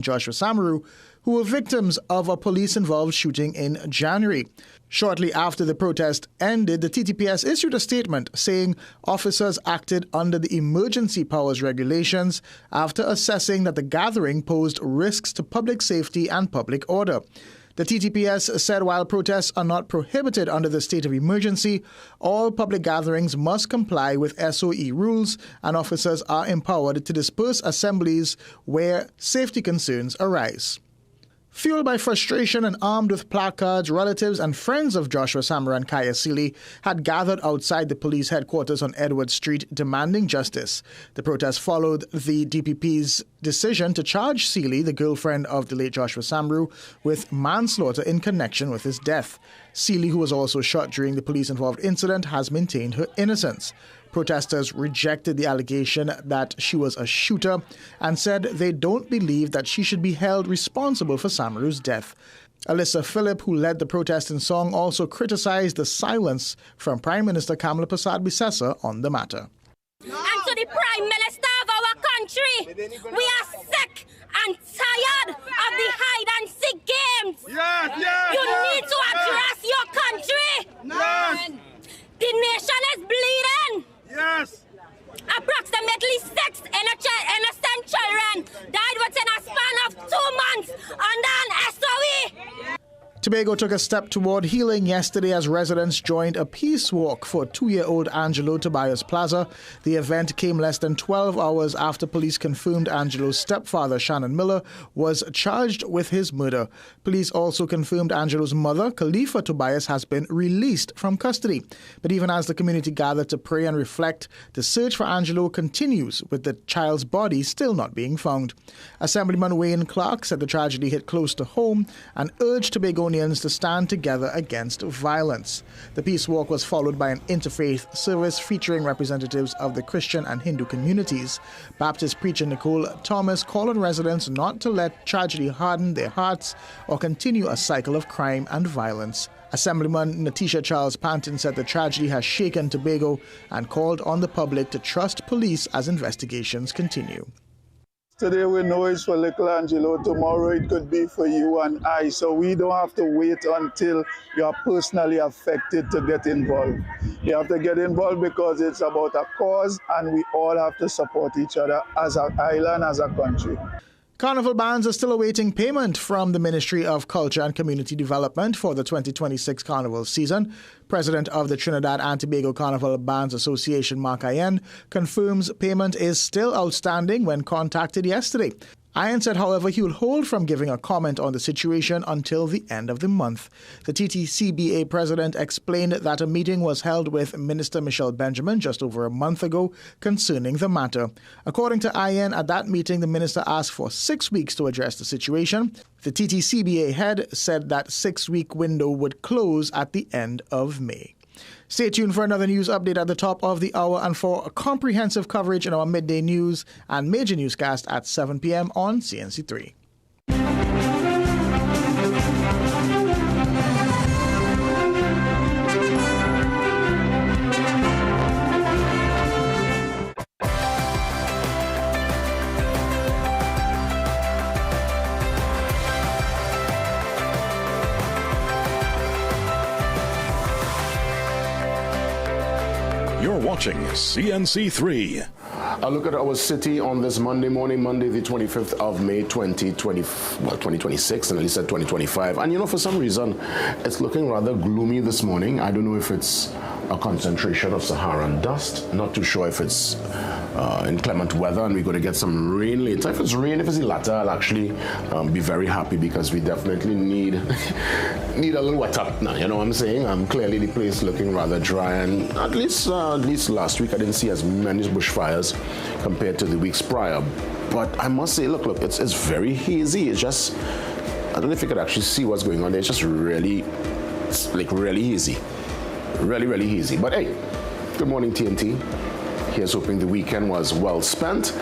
Joshua Samaru, who were victims of a police-involved shooting in January. Shortly after the protest ended, the TTPS issued a statement saying officers acted under the emergency powers regulations after assessing that the gathering posed risks to public safety and public order. The TTPS said while protests are not prohibited under the state of emergency, all public gatherings must comply with SOE rules, and officers are empowered to disperse assemblies where safety concerns arise. Fueled by frustration and armed with placards, relatives and friends of Joshua Samaru and Kaya Seeley had gathered outside the police headquarters on Edward Street demanding justice. The protest followed the DPP's decision to charge Seeley, the girlfriend of the late Joshua Samaru, with manslaughter in connection with his death. Seeley, who was also shot during the police-involved incident, has maintained her innocence. Protesters rejected the allegation that she was a shooter and said they don't believe that she should be held responsible for Samaru's death. Alyssa Phillip, who led the protest in song, also criticized the silence from Prime Minister Kamala Persad-Bissessar on the matter. And to the Prime Minister of our country, we are sick and tired of the hide-and-seek games. You need to address your country. The nation is bleeding. Approximately 6 innocent children died within a span of 2 months under an SOE. Tobago took a step toward healing yesterday as residents joined a peace walk for 2-year-old Angelo Tobias Plaza. The event came less than 12 hours after police confirmed Angelo's stepfather, Shannon Miller, was charged with his murder. Police also confirmed Angelo's mother, Khalifa Tobias, has been released from custody. But even as the community gathered to pray and reflect, the search for Angelo continues, with the child's body still not being found. Assemblyman Wayne Clark said the tragedy hit close to home and urged Tobagonians to stand together against violence. The peace walk was followed by an interfaith service featuring representatives of the Christian and Hindu communities. Baptist preacher Nicole Thomas called on residents not to let tragedy harden their hearts or continue a cycle of crime and violence. Assemblyman Natisha Charles Panton said the tragedy has shaken Tobago and called on the public to trust police as investigations continue. Today we know it's for little Angelo. Tomorrow it could be for you and I. So we don't have to wait until you are personally affected to get involved. You have to get involved because it's about a cause and we all have to support each other as an island, as a country. Carnival bands are still awaiting payment from the Ministry of Culture and Community Development for the 2026 Carnival season. President of the Trinidad and Tobago Carnival Bands Association, Mark Ayen, confirms payment is still outstanding when contacted yesterday. Ayen said, however, he will hold from giving a comment on the situation until the end of the month. The TTCBA president explained that a meeting was held with Minister Michelle Benjamin just over a month ago concerning the matter. According to Ayen, at that meeting, the minister asked for 6 weeks to address the situation. The TTCBA head said that 6-week window would close at the end of May. Stay tuned for another news update at the top of the hour and for a comprehensive coverage in our midday news and major newscast at 7 p.m. on CNC3. You're watching CNC3. A look at our city on this Monday morning, Monday the 25th of May 2026, and at least at 2025. And you know, for some reason, it's looking rather gloomy this morning. I don't know if it's a concentration of Saharan dust. Not too sure if it's inclement weather and we're going to get some rain later. If it's rain, if it's the latter, I'll actually be very happy because we definitely need a little wet up now, you know what I'm saying? Clearly the place looking rather dry, and at least last week I didn't see as many bushfires compared to the weeks prior. But I must say, look, it's very hazy. It's just, I don't know if you could actually see what's going on there. It's just really hazy. Really, really hazy. But hey, good morning, TNT. Here's hoping the weekend was well spent.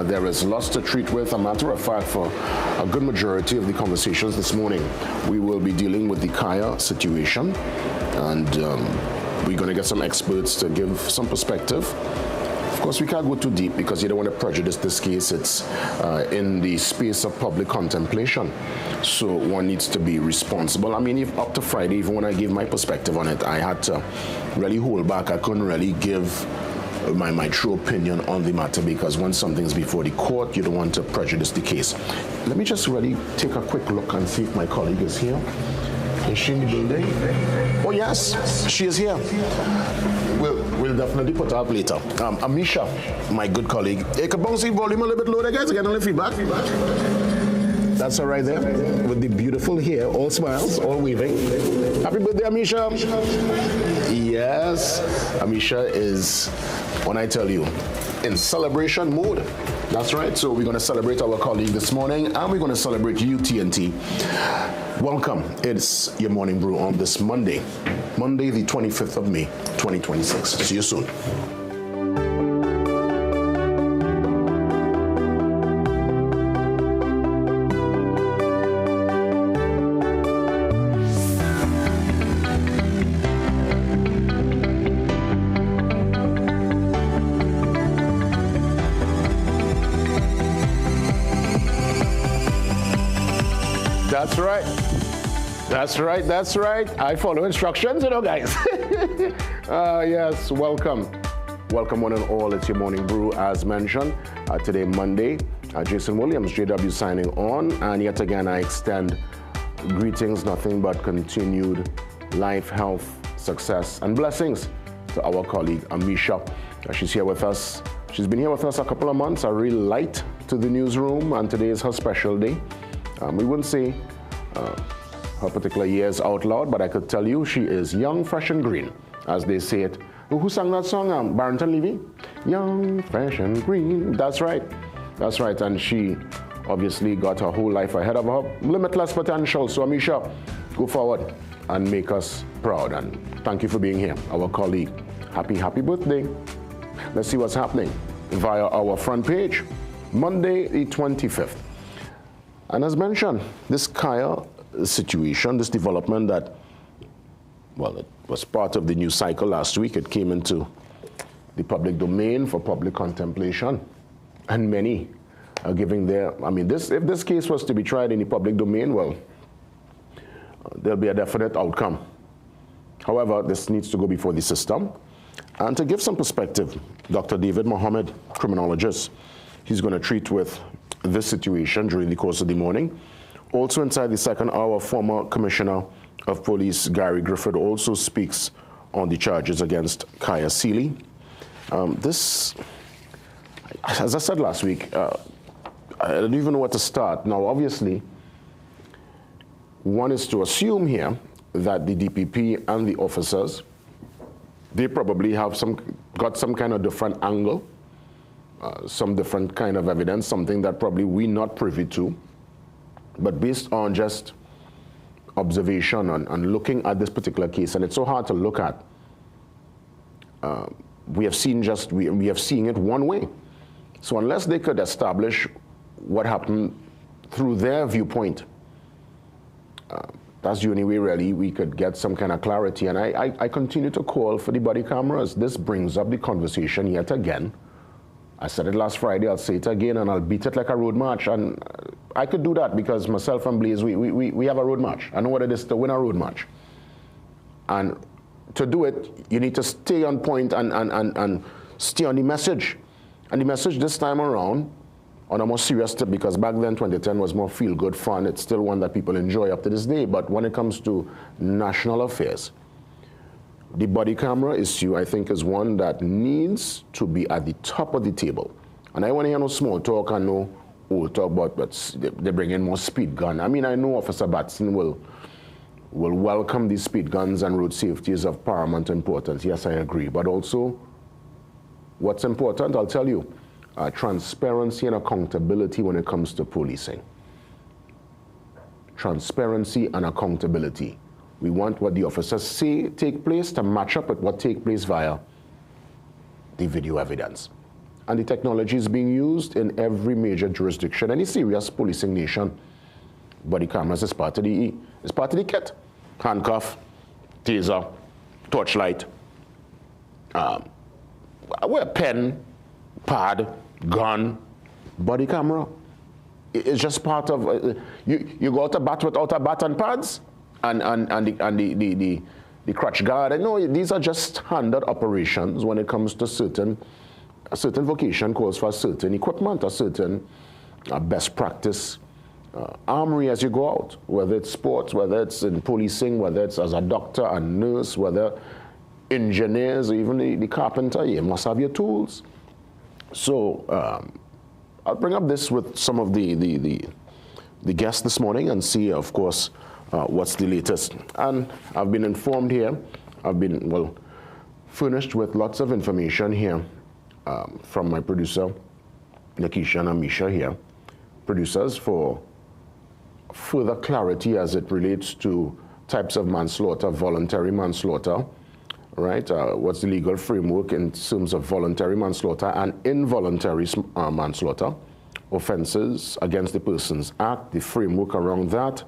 There is lots to treat with. A matter of fact, for a good majority of the conversations this morning, we will be dealing with the Kaya situation, and we're going to get some experts to give some perspective course, we can't go too deep because you don't want to prejudice this case. It's in the space of public contemplation. So one needs to be responsible. I mean, if up to Friday, even when I gave my perspective on it, I had to really hold back. I couldn't really give my true opinion on the matter because when something's before the court, you don't want to prejudice the case. Let me just really take a quick look and see if my colleague is here. Is she in the building? Oh yes, she is here. We'll definitely put her up later. Amisha, my good colleague. Hey, can bounce the volume a little bit lower, guys? Again, only feedback. That's her right there, with the beautiful hair, all smiles, all waving. Happy birthday, Amisha. Yes, Amisha is, when I tell you, in celebration mode. That's right, so we're going to celebrate our colleague this morning, and we're going to celebrate you, TNT. Welcome. It's your Morning Brew on this Monday, the 25th of May, 2026. See you soon. That's right. That's right. That's right. I follow instructions, you know, guys. Yes, welcome. Welcome one and all. It's your Morning Brew, as mentioned. Today, Monday. Jason Williams, JW, signing on. And yet again, I extend greetings, nothing but continued life, health, success, and blessings to our colleague, Amisha. She's here with us. She's been here with us a couple of months, a real light to the newsroom, and today is her special day. We wouldn't say her particular years out loud, but I could tell you she is young, fresh, and green, as they say it. Who sang that song? Barrington Levy? Young, fresh, and green. That's right. That's right. And she obviously got her whole life ahead of her. Limitless potential. So, Amisha, go forward and make us proud. And thank you for being here, our colleague. Happy birthday. Let's see what's happening via our front page. Monday, the 25th. And as mentioned, this Kaya situation, this development that, well, it was part of the news cycle last week. It came into the public domain for public contemplation. And many are giving their, I mean, if this case was to be tried in the public domain, well, there'll be a definite outcome. However, this needs to go before the system. And to give some perspective, Dr. David Mohammed, criminologist, he's going to treat with this situation during the course of the morning. Also inside the second hour, former Commissioner of Police Gary Griffith also speaks on the charges against Kaya Seeley. This, as I said last week, I don't even know where to start. Now, obviously, one is to assume here that the DPP and the officers, they probably have got some kind of different angle, some different kind of evidence, something that probably we're not privy to. But based on just observation and looking at this particular case, and it's so hard to look at, we have seen it one way. So unless they could establish what happened through their viewpoint, that's the only way really we could get some kind of clarity. And I continue to call for the body cameras. This brings up the conversation yet again. I said it last Friday, I'll say it again, and I'll beat it like a road march. And I could do that because myself and Blaze, we have a road march. I know what it is to win a road march. And to do it, you need to stay on point and stay on the message. And the message this time around, on a more serious tip, because back then 2010 was more feel-good fun. It's still one that people enjoy up to this day. But when it comes to national affairs, the body camera issue, I think, is one that needs to be at the top of the table. And I want to hear no small talk and no old talk about, but they bring in more speed gun. I mean, I know Officer Batson will welcome these speed guns, and road safety is of paramount importance. Yes, I agree. But also, what's important, I'll tell you, transparency and accountability when it comes to policing. Transparency and accountability. We want what the officers say take place to match up with what take place via the video evidence. And the technology is being used in every major jurisdiction, any serious policing nation. Body cameras is part of the kit. Handcuff, taser, torchlight, a pen, pad, gun, body camera. It's just part of, you go out to bat without a bat and pads and the crutch guard. No, these are just standard operations when it comes to a certain vocation calls for a certain equipment, a certain best practice armory as you go out, whether it's sports, whether it's in policing, whether it's as a doctor, a nurse, whether engineers, or even the carpenter, you must have your tools. So I'll bring up this with some of the guests this morning and see, of course, what's the latest. And I've been informed here, I've been, well, furnished with lots of information here from my producer, Nakisha and Amisha here, producers, for further clarity as it relates to types of manslaughter, voluntary manslaughter, right? What's the legal framework in terms of voluntary manslaughter and involuntary manslaughter, offenses against the Persons Act, the framework around that.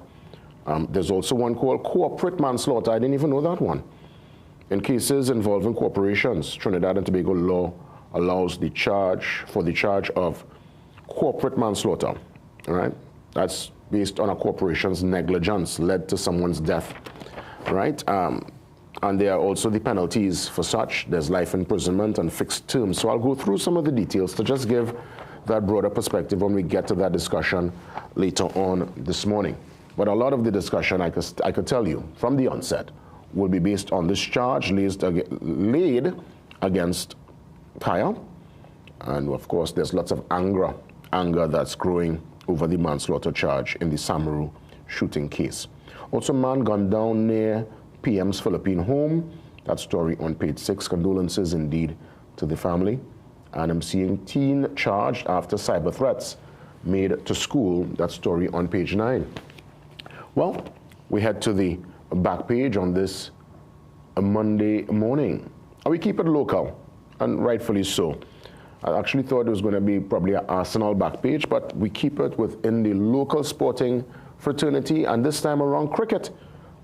There's also one called corporate manslaughter. I didn't even know that one. In cases involving corporations, Trinidad and Tobago law allows the charge of corporate manslaughter, all right? That's based on a corporation's negligence led to someone's death, right? And there are also the penalties for such. There's life imprisonment and fixed terms. So I'll go through some of the details to just give that broader perspective when we get to that discussion later on this morning. But a lot of the discussion, I could tell you from the onset, will be based on this charge laid against Kaya. And of course, there's lots of anger that's growing over the manslaughter charge in the Samaru shooting case. Also, man gunned down near PM's Philippine home. That story on page 6. Condolences indeed to the family. And I'm seeing teen charged after cyber threats made to school. That story on page 9. Well, we head to the back page on this Monday morning. And we keep it local, and rightfully so. I actually thought it was going to be probably an Arsenal back page, but we keep it within the local sporting fraternity, and this time around cricket.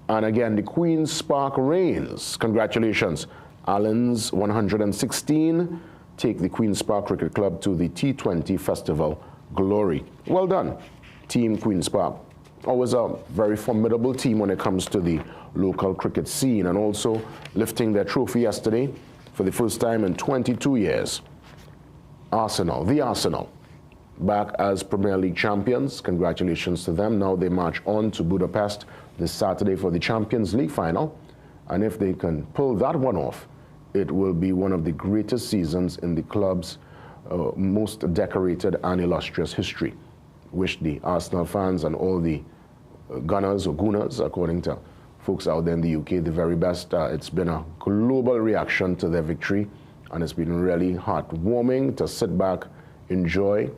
And again, the Queen's Park reigns. Congratulations. Allen's 116 take the Queen's Park Cricket Club to the T20 Festival glory. Well done, Team Queen's Park. Always a very formidable team when it comes to the local cricket scene, and also lifting their trophy yesterday for the first time in 22 years. Arsenal, the Arsenal, back as Premier League champions. Congratulations to them. Now they march on to Budapest this Saturday for the Champions League final. And if they can pull that one off, it will be one of the greatest seasons in the club's most decorated and illustrious history. Wish the Arsenal fans and all the Gunners or Gooners, according to folks out there in the UK, the very best. It's been a global reaction to their victory, and it's been really heartwarming to sit back, enjoy,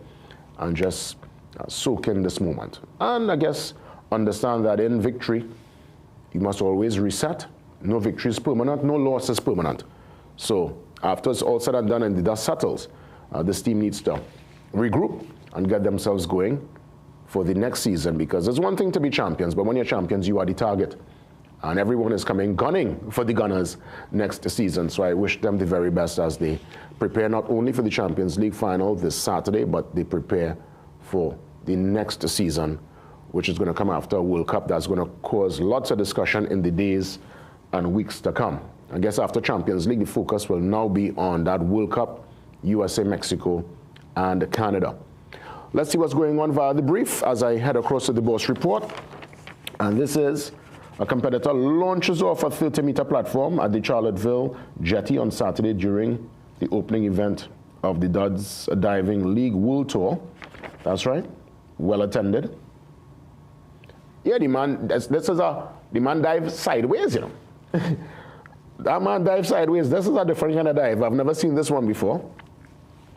and just soak in this moment. And I guess understand that in victory, you must always reset. No victory is permanent, no loss is permanent. So after it's all said and done and the dust settles, this team needs to regroup and get themselves going for the next season, because there's one thing to be champions, but when you're champions, you are the target. And everyone is coming gunning for the Gunners next season. So I wish them the very best as they prepare not only for the Champions League final this Saturday, but they prepare for the next season, which is going to come after a World Cup that's going to cause lots of discussion in the days and weeks to come. I guess after Champions League, the focus will now be on that World Cup, USA, Mexico, and Canada. Let's see what's going on via the brief as I head across to the boss report. And this is: a competitor launches off a 30-meter platform at the Charlottesville Jetty on Saturday during the opening event of the Duds Diving League World Tour. That's right, well attended. Yeah, the man dives sideways, you know. That man dives sideways. This is a different kind of dive. I've never seen this one before.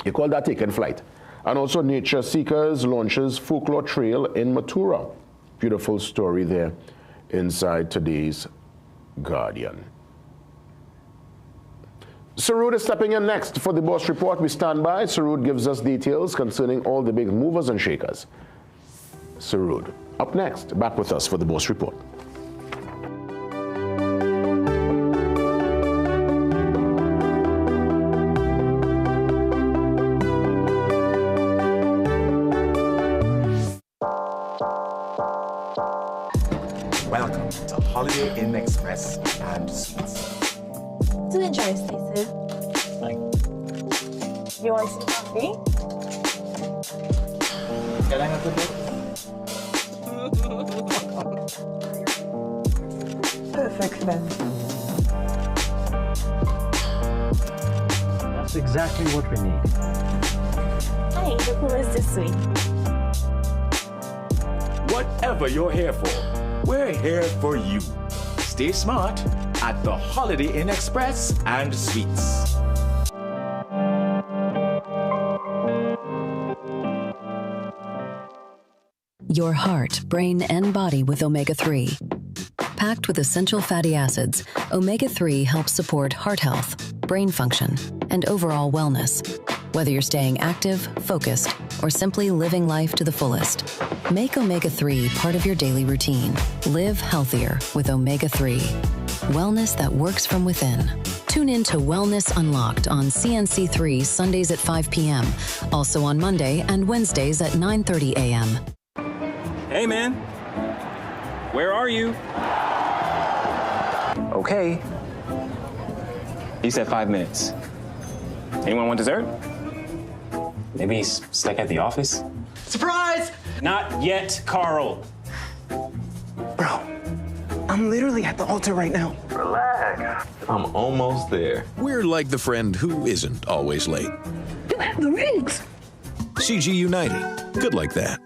You call that taking flight. And also Nature Seekers launches Folklore Trail in Matura. Beautiful story there inside today's Guardian. Sarud is stepping in next for the boss report. We stand by. Sarud gives us details concerning all the big movers and shakers. Sarud, up next, back with us for the boss report. Welcome to Holiday Inn Express and Suites. Do enjoy, Stacey. You want some coffee? Can I have a bit? Perfect then. That's exactly what we need. Hey, the pool is this way. Whatever you're here for, we're here for you. Stay smart at the Holiday Inn Express and Suites. Your heart, brain, and body with omega-3. Packed with essential fatty acids, omega-3 helps support heart health, brain function, and overall wellness. Whether you're staying active, focused, or simply living life to the fullest, make omega-3 part of your daily routine. Live healthier with omega-3. Wellness that works from within. Tune in to Wellness Unlocked on CNC3 Sundays at 5 p.m., also on Monday and Wednesdays at 9:30 a.m. Hey, man. Where are you? Okay. He said 5 minutes. Anyone want dessert? Maybe he's stuck at the office? Surprise! Not yet, Carl. Bro, I'm literally at the altar right now. Relax. I'm almost there. We're like the friend who isn't always late. You have the rings. CG United. Good like that.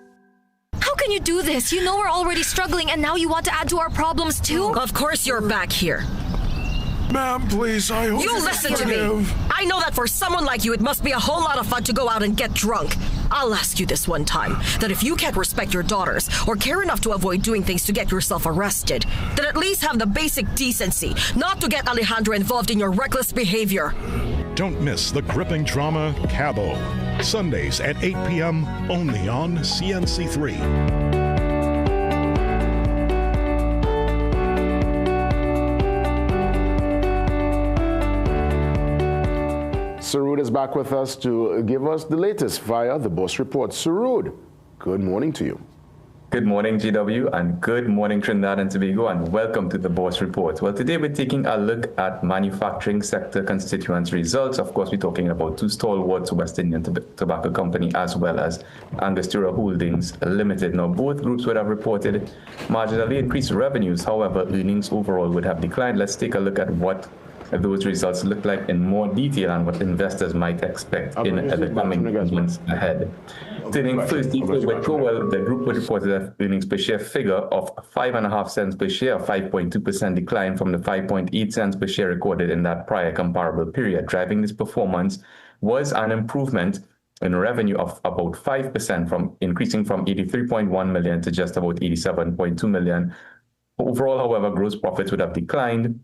How can you do this? You know we're already struggling and now you want to add to our problems too? Of course you're back here. Ma'am, please, I hope you listen to me. I know that for someone like you, it must be a whole lot of fun to go out and get drunk. I'll ask you this one time, that if you can't respect your daughters or care enough to avoid doing things to get yourself arrested, then at least have the basic decency not to get Alejandra involved in your reckless behavior. Don't miss the gripping drama Cabo. Sundays at 8 p.m. only on CNC3. Surud is back with us to give us the latest via the Boss Report. Surud, good morning to you. Good morning, GW, and good morning, Trinidad and Tobago, and welcome to the Boss Report. Well, today we're taking a look at manufacturing sector constituents results. Of course, we're talking about two stalwarts, West Indian Tobacco Company as well as Angostura Holdings Limited. Now, both groups would have reported marginally increased revenues. However, earnings overall would have declined. Let's take a look at what those results look like in more detail and what investors might expect in the coming months ahead. Turning first to Witco, the group would report an earnings per share figure of 5.5 cents per share, a 5.2% decline from the 5.8 cents per share recorded in that prior comparable period. Driving this performance was an improvement in revenue of about 5%, from increasing from 83.1 million to just about 87.2 million. Overall, however, gross profits would have declined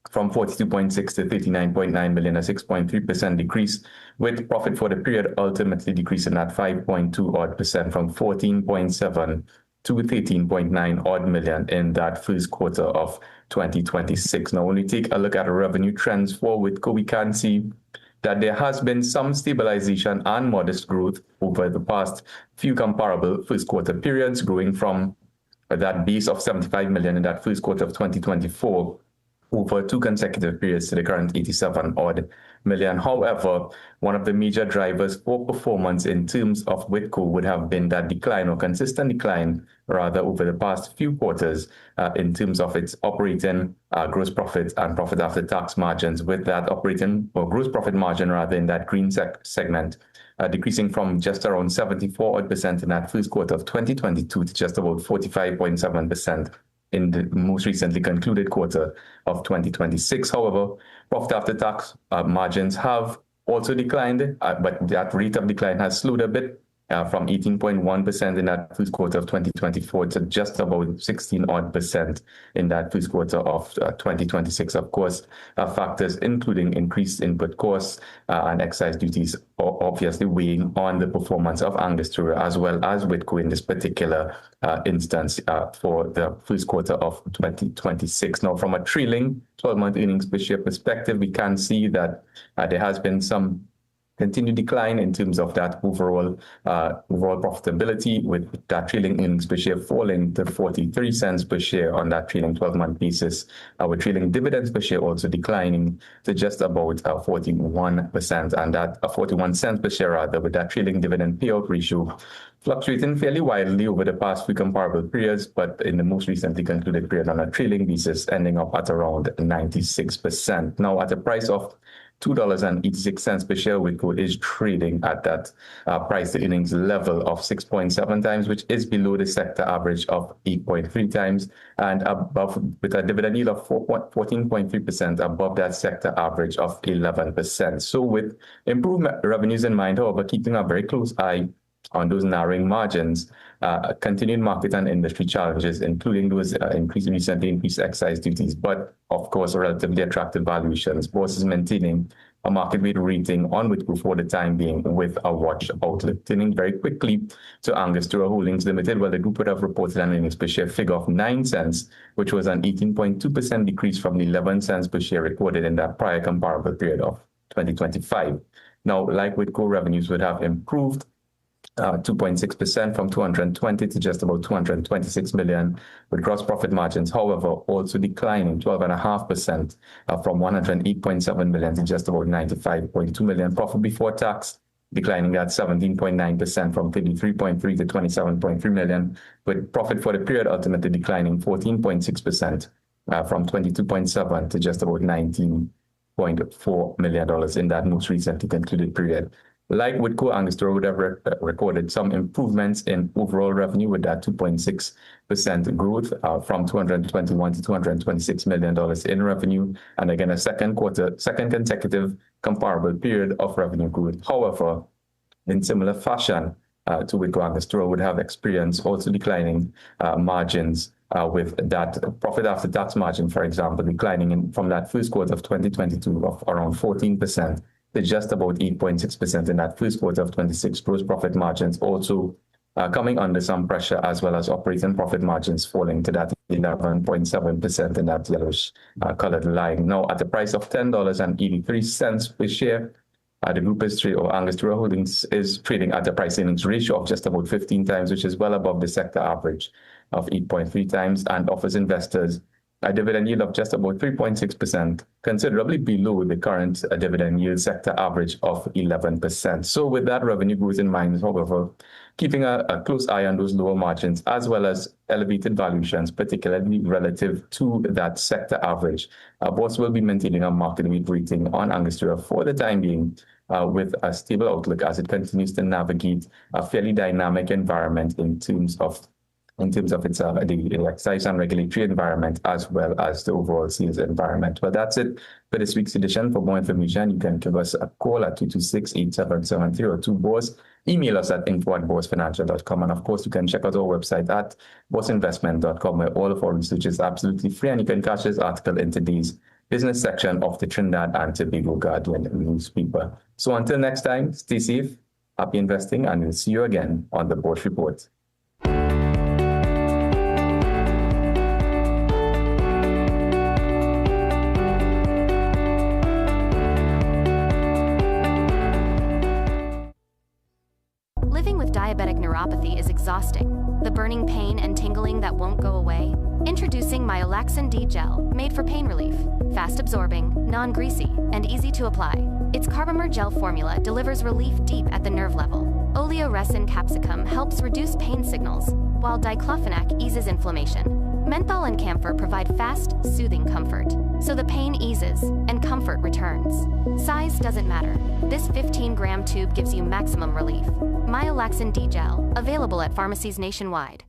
from 42.6 to 39.9 million, a 6.3% decrease, with profit for the period ultimately decreasing at 5.2 odd percent from 14.7 to 13.9 odd million in that first quarter of 2026. Now, when we take a look at revenue trends for Witco, we can see that there has been some stabilization and modest growth over the past few comparable first quarter periods, growing from that base of 75 million in that first quarter of 2024 over two consecutive periods to the current 87 odd million. However, one of the major drivers for performance in terms of Witco would have been that decline, or consistent decline rather, over the past few quarters in terms of its operating gross profit and profit after tax margins, with that operating or gross profit margin rather in that green segment decreasing from just around 74 odd percent in that first quarter of 2022 to just about 45.7% in the most recently concluded quarter of 2026. However, profit after tax margins have also declined, but that rate of decline has slowed a bit from 18.1% in that first quarter of 2024 to just about 16 odd percent in that first quarter of 2026. Of course, factors including increased input costs and excise duties obviously weighing on the performance of Angostura as well as Witco in this particular instance for the first quarter of 2026. Now, from a trailing 12-month earnings per share perspective, we can see that there has been some continued decline in terms of that overall profitability, with that trailing earnings per share falling to 43 cents per share on that trailing 12-month basis, with trailing dividends per share also declining to just about 41%, and that 41 cents per share rather, with that trailing dividend payout ratio fluctuating fairly wildly over the past few comparable periods, but in the most recently concluded period on a trailing basis, ending up at around 96%. Now, at a price of $2.86 per share, Whitco is trading at that price to earnings level of 6.7 times, which is below the sector average of 8.3 times, and above, with a dividend yield of 14.3% above that sector average of 11%. So with improved revenues in mind, however, keeping a very close eye on those narrowing margins, continued market and industry challenges, including those recently increased excise duties, but of course, relatively attractive valuations. Boss is maintaining a market weight rating on Whitco for the time being with a watch outlook. Turning very quickly to Angostura Holdings Limited, where the group would have reported an earnings per share figure of 9 cents, which was an 18.2% decrease from the 11 cents per share recorded in that prior comparable period of 2025. Now, like Whitco, revenues would have improved 2.6% from 220 to just about 226 million, with gross profit margins, however, also declining 12.5% from 108.7 million to just about 95.2 million. Profit before tax declining at 17.9% from 33.3 to 27.3 million, with profit for the period ultimately declining 14.6% from 22.7 to just about $19.4 million in that most recently concluded period. Like Whitco, Angostura would have recorded some improvements in overall revenue, with that 2.6% growth from $221 to $226 million in revenue, and again a second consecutive comparable period of revenue growth. However, in similar fashion to Whitco, Angostura would have experienced also declining margins, with that profit after tax margin, for example, declining from that first quarter of 2022 of around 14%. to just about 8.6% in that first quarter of 26. Gross profit margins also coming under some pressure, as well as operating profit margins falling to that 11.7% in that yellowish colored line. Now, at the price of $10.83 per share, the group is Angostura Holdings is trading at a price earnings ratio of just about 15 times, which is well above the sector average of 8.3 times, and offers investors a dividend yield of just about 3.6%, considerably below the current dividend yield sector average of 11%. So with that revenue growth in mind, however, keeping a close eye on those lower margins, as well as elevated valuations, particularly relative to that sector average, boss will be maintaining a market weight rating on Angostura for the time being, with a stable outlook as it continues to navigate a fairly dynamic environment in terms of its the excise and regulatory environment, as well as the overall sales environment. But that's it for this week's edition. For more information, you can give us a call at 226-8773 or 2BOSS. Email us at info@bossfinancial.com. And of course, you can check out our website at bossinvestment.com, where all of our research is absolutely free. And you can catch this article in today's business section of the Trinidad and Tobago Guardian newspaper. So until next time, stay safe, happy investing, and we'll see you again on the Boss Report. Living with diabetic neuropathy is exhausting. The burning pain and tingling that won't go away? Introducing Myolaxin D Gel, made for pain relief. Fast absorbing, non-greasy, and easy to apply. Its carbomer gel formula delivers relief deep at the nerve level. Oleoresin capsicum helps reduce pain signals, while diclofenac eases inflammation. Menthol and camphor provide fast, soothing comfort, so the pain eases and comfort returns. Size doesn't matter. This 15-gram tube gives you maximum relief. Myolaxin D Gel, available at pharmacies nationwide.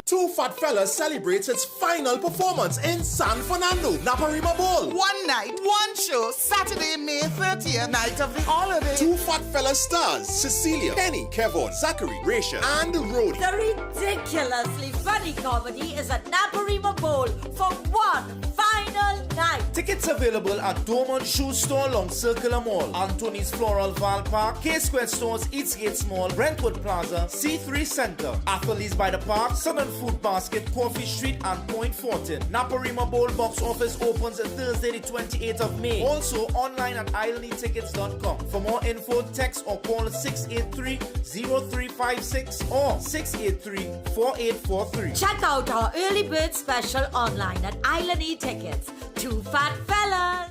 Two Fat Fellas celebrates its final performance in San Fernando, Naparima Bowl. One night, one show, Saturday, May 30th, night of the holiday. Two Fat Fellas stars, Cecilia, Kenny, Kevon, Zachary, Raisha, and Rody. The ridiculously funny comedy is at Naparima Bowl for one final night. Tickets available at Dormont Shoe Store along Circular Mall, Anthony's Floral Val Park, K-Square Stores, Eastgate Mall, Brentwood Plaza, C3 Center, Athletes by the Park, Southern Food Basket, Coffee Street, and Point Fortin. Naparima Bowl box office opens on Thursday the 28th of May. Also online at islandtickets.com. For more info, text or call 683-0356 or 683-4843. Check out our early bird special online at Island E-Tickets. Two fat fellas.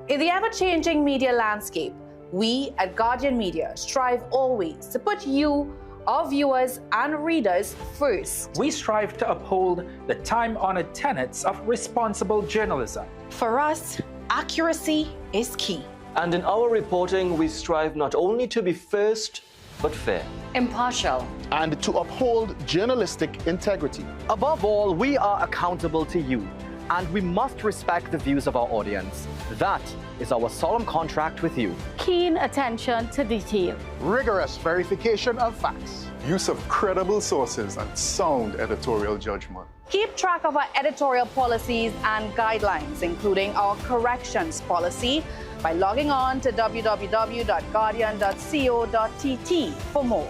In the ever-changing media landscape, we at Guardian Media strive always to put you, our viewers and readers, first. We strive to uphold the time-honored tenets of responsible journalism. For us, accuracy is key. And in our reporting, we strive not only to be first, but fair, impartial, and to uphold journalistic integrity. Above all, we are accountable to you, and we must respect the views of our audience. That is our solemn contract with you. Keen attention to detail. Rigorous verification of facts. Use of credible sources and sound editorial judgment. Keep track of our editorial policies and guidelines, including our corrections policy, by logging on to www.guardian.co.tt for more.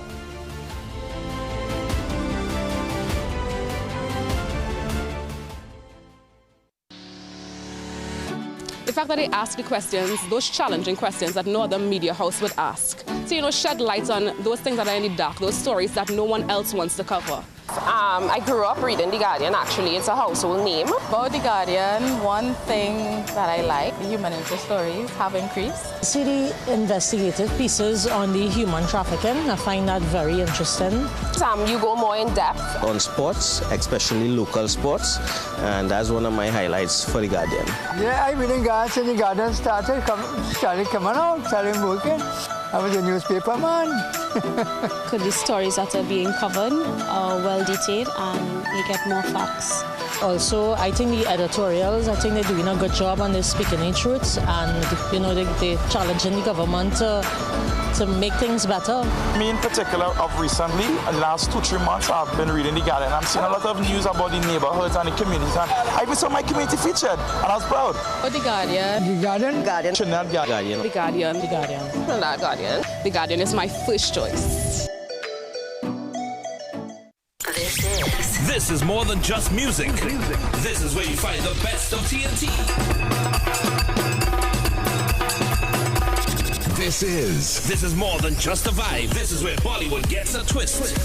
The fact that they ask the questions, those challenging questions that no other media house would ask. So, shed light on those things that are in the dark, those stories that no one else wants to cover. I grew up reading The Guardian, actually. It's a household name. About The Guardian, one thing that I like, the human interest stories have increased. See the investigative pieces on the human trafficking. I find that very interesting. You go more in depth. On sports, especially local sports, and that's one of my highlights for The Guardian. Yeah, I've been in Guardian since The Guardian started coming out, started working. I was a newspaper man. Could the stories that are being covered are well detailed and you get more facts. Also, I think the editorials, I think they're doing a good job on this speaking the truth, and they're challenging the government to make things better. Me in particular, of recently, the last 2-3 months, I've been reading The Guardian. I'm seeing a lot of news about the neighborhoods and the communities, and I even saw my community featured, and I was proud. The Guardian. The Guardian? Guardian. Trinidad Guardian. The Guardian. The Guardian. Trinidad Guardian. The Guardian is my first choice. This is more than just music. This is where you find the best of TNT. This is more than just a vibe. This is where Bollywood gets a twist.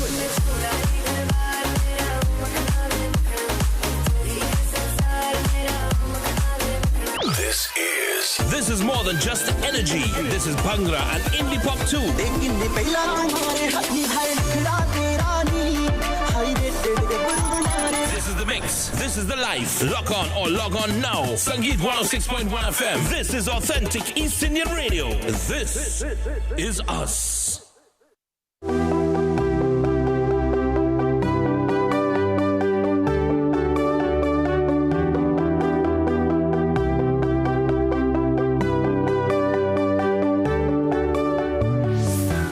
This is more than just energy. This is Bhangra and indie pop too. This is the mix. This is the life. Lock on or log on now. Sangeet 106.1 FM. This is authentic East Indian radio. This is us.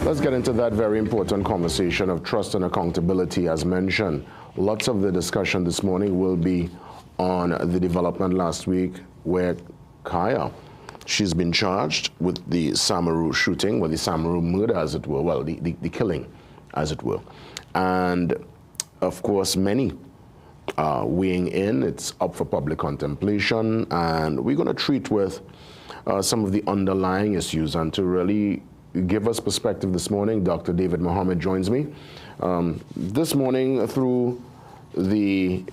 Let's get into that very important conversation of trust and accountability. As mentioned, lots of the discussion this morning will be on the development last week where Kaya, she's been charged with the Samaru shooting, or the Samaru murder, as it were, well, the killing, as it were. And, of course, many are weighing in. It's up for public contemplation, and we're going to treat with some of the underlying issues. And to really give us perspective this morning, Dr. David Mohammed joins me this morning through the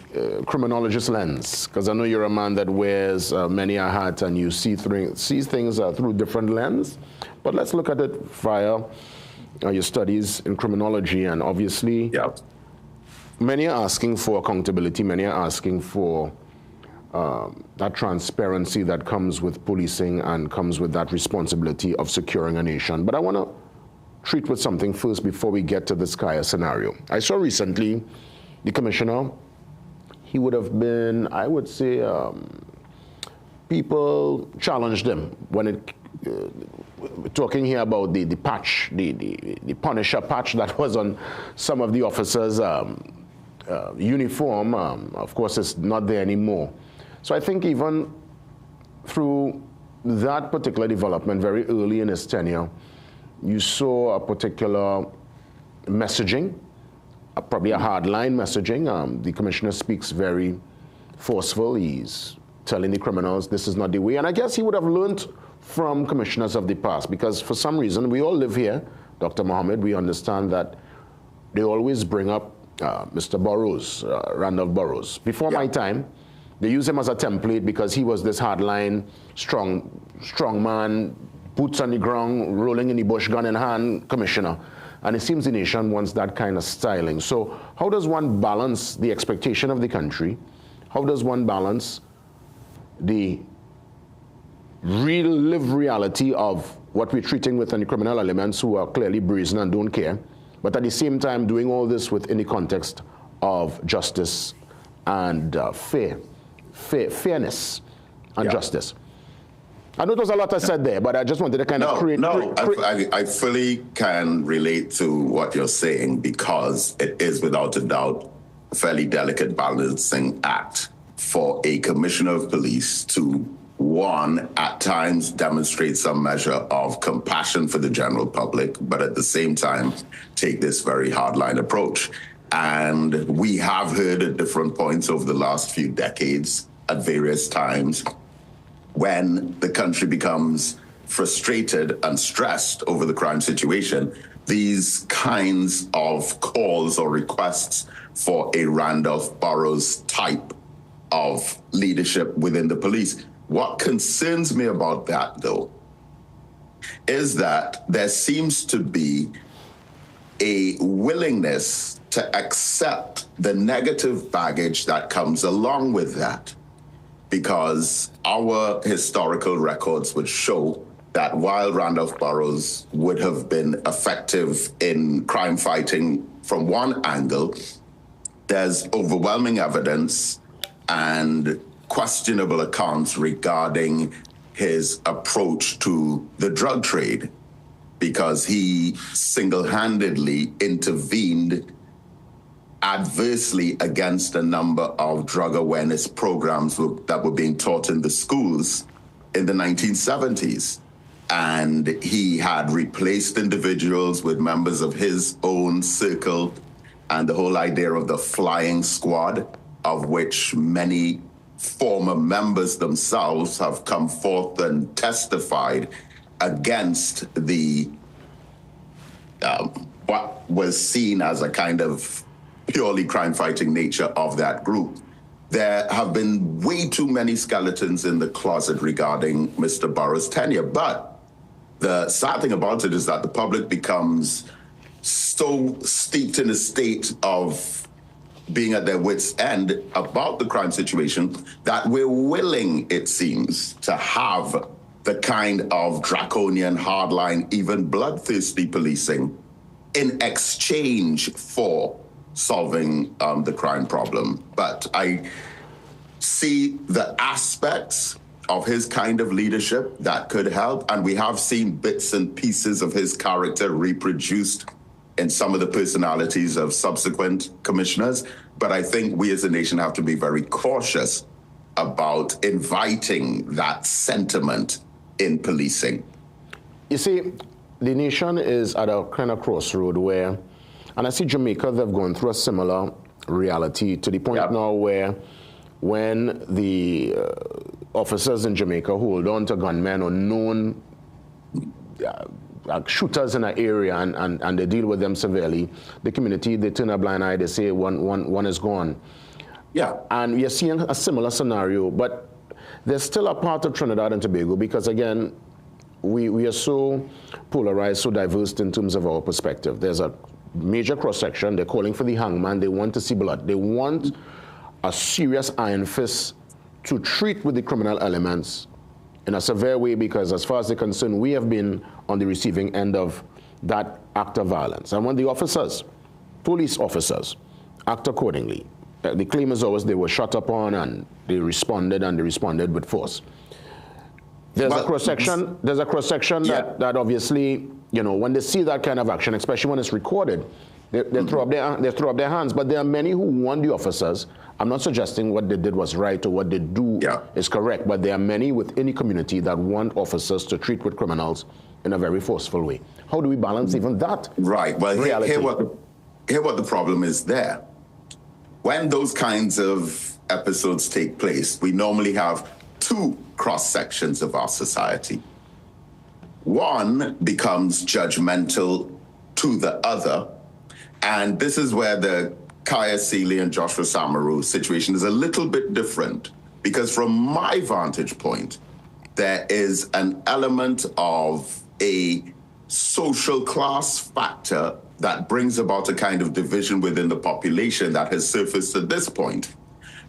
criminologist lens, because I know you're a man that wears many a hat and you see things through different lens. But let's look at it via your studies in criminology, and obviously many are asking for accountability, many are asking for that transparency that comes with policing and comes with that responsibility of securing a nation. But I want to treat with something first before we get to this Kaya scenario. I saw recently the commissioner, he would have been, I would say, people challenged him when it, talking here about the patch, the Punisher patch that was on some of the officers' uniform. Of course, it's not there anymore. So I think even through that particular development very early in his tenure, you saw a particular messaging, probably a hardline messaging. The commissioner speaks very forceful. He's telling the criminals this is not the way. And I guess he would have learned from commissioners of the past, because for some reason, we all live here, Dr. Mohammed, we understand that they always bring up Mr. Burrows, Randolph Burrows. Before my time, they use him as a template because he was this hardline, strong man, boots on the ground, rolling in the bush, gun in hand commissioner. And it seems the nation wants that kind of styling. So how does one balance the expectation of the country? How does one balance the live reality of what we're treating with the criminal elements who are clearly brazen and don't care, but at the same time doing all this within the context of justice and fairness and justice? I know there was a lot I said there, but I just wanted to kind of create... I fully can relate to what you're saying, because it is without a doubt a fairly delicate balancing act for a commissioner of police to, one, at times demonstrate some measure of compassion for the general public, but at the same time take this very hardline approach. And we have heard at different points over the last few decades, at various times, when the country becomes frustrated and stressed over the crime situation, these kinds of calls or requests for a Randolph Burrows type of leadership within the police. What concerns me about that, though, is that there seems to be a willingness to accept the negative baggage that comes along with that, because our historical records would show that while Randolph Burrows would have been effective in crime fighting from one angle, there's overwhelming evidence and questionable accounts regarding his approach to the drug trade, because he single-handedly intervened adversely against a number of drug awareness programs that were being taught in the schools in the 1970s. And he had replaced individuals with members of his own circle, and the whole idea of the flying squad, of which many former members themselves have come forth and testified against the what was seen as a kind of purely crime-fighting nature of that group. There have been way too many skeletons in the closet regarding Mr. Burrows' tenure. But the sad thing about it is that the public becomes so steeped in a state of being at their wits' end about the crime situation that we're willing, it seems, to have the kind of draconian, hardline, even bloodthirsty policing in exchange for solving the crime problem. But I see the aspects of his kind of leadership that could help, and we have seen bits and pieces of his character reproduced in some of the personalities of subsequent commissioners. But I think we as a nation have to be very cautious about inviting that sentiment in policing. You see, the nation is at a kind of crossroad where, and I see Jamaica, they've gone through a similar reality to the point now where when the officers in Jamaica hold on to gunmen or known shooters in an area and they deal with them severely, the community, they turn a blind eye, they say one is gone. Yeah. And we are seeing a similar scenario, but there's still a part of Trinidad and Tobago because, again, we are so polarized, so diverse in terms of our perspective. There's a major cross-section. They're calling for the hangman. They want to see blood. They want a serious iron fist to treat with the criminal elements in a severe way, because as far as they're concerned, we have been on the receiving end of that act of violence. And when the officers, police officers, act accordingly, the claim is always they were shot upon and they responded with force. There's a cross-section that obviously, you know, when they see that kind of action, especially when it's recorded, They throw up their hands, but there are many who want the officers. I'm not suggesting what they did was right or what they do is correct, but there are many within the community that want officers to treat with criminals in a very forceful way. How do we balance even that? Right. Well, reality? Here what the problem is there. When those kinds of episodes take place, we normally have two cross-sections of our society. One becomes judgmental to the other, and this is where the Kaya Seeley and Joshua Samaru situation is a little bit different, because from my vantage point, there is an element of a social class factor that brings about a kind of division within the population that has surfaced at this point,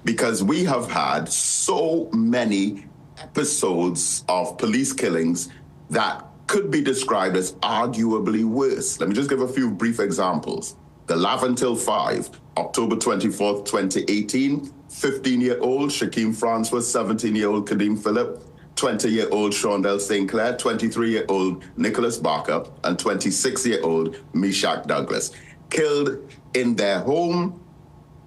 because we have had so many episodes of police killings that could be described as arguably worse. Let me just give a few brief examples. The Laventil 5, October 24th, 2018, 15-year-old Shaquem Francois, 17-year-old Kadeem Phillip, 20-year-old Shondell St. Clair, 23-year-old Nicholas Barker, and 26-year-old Meshach Douglas. Killed in their home.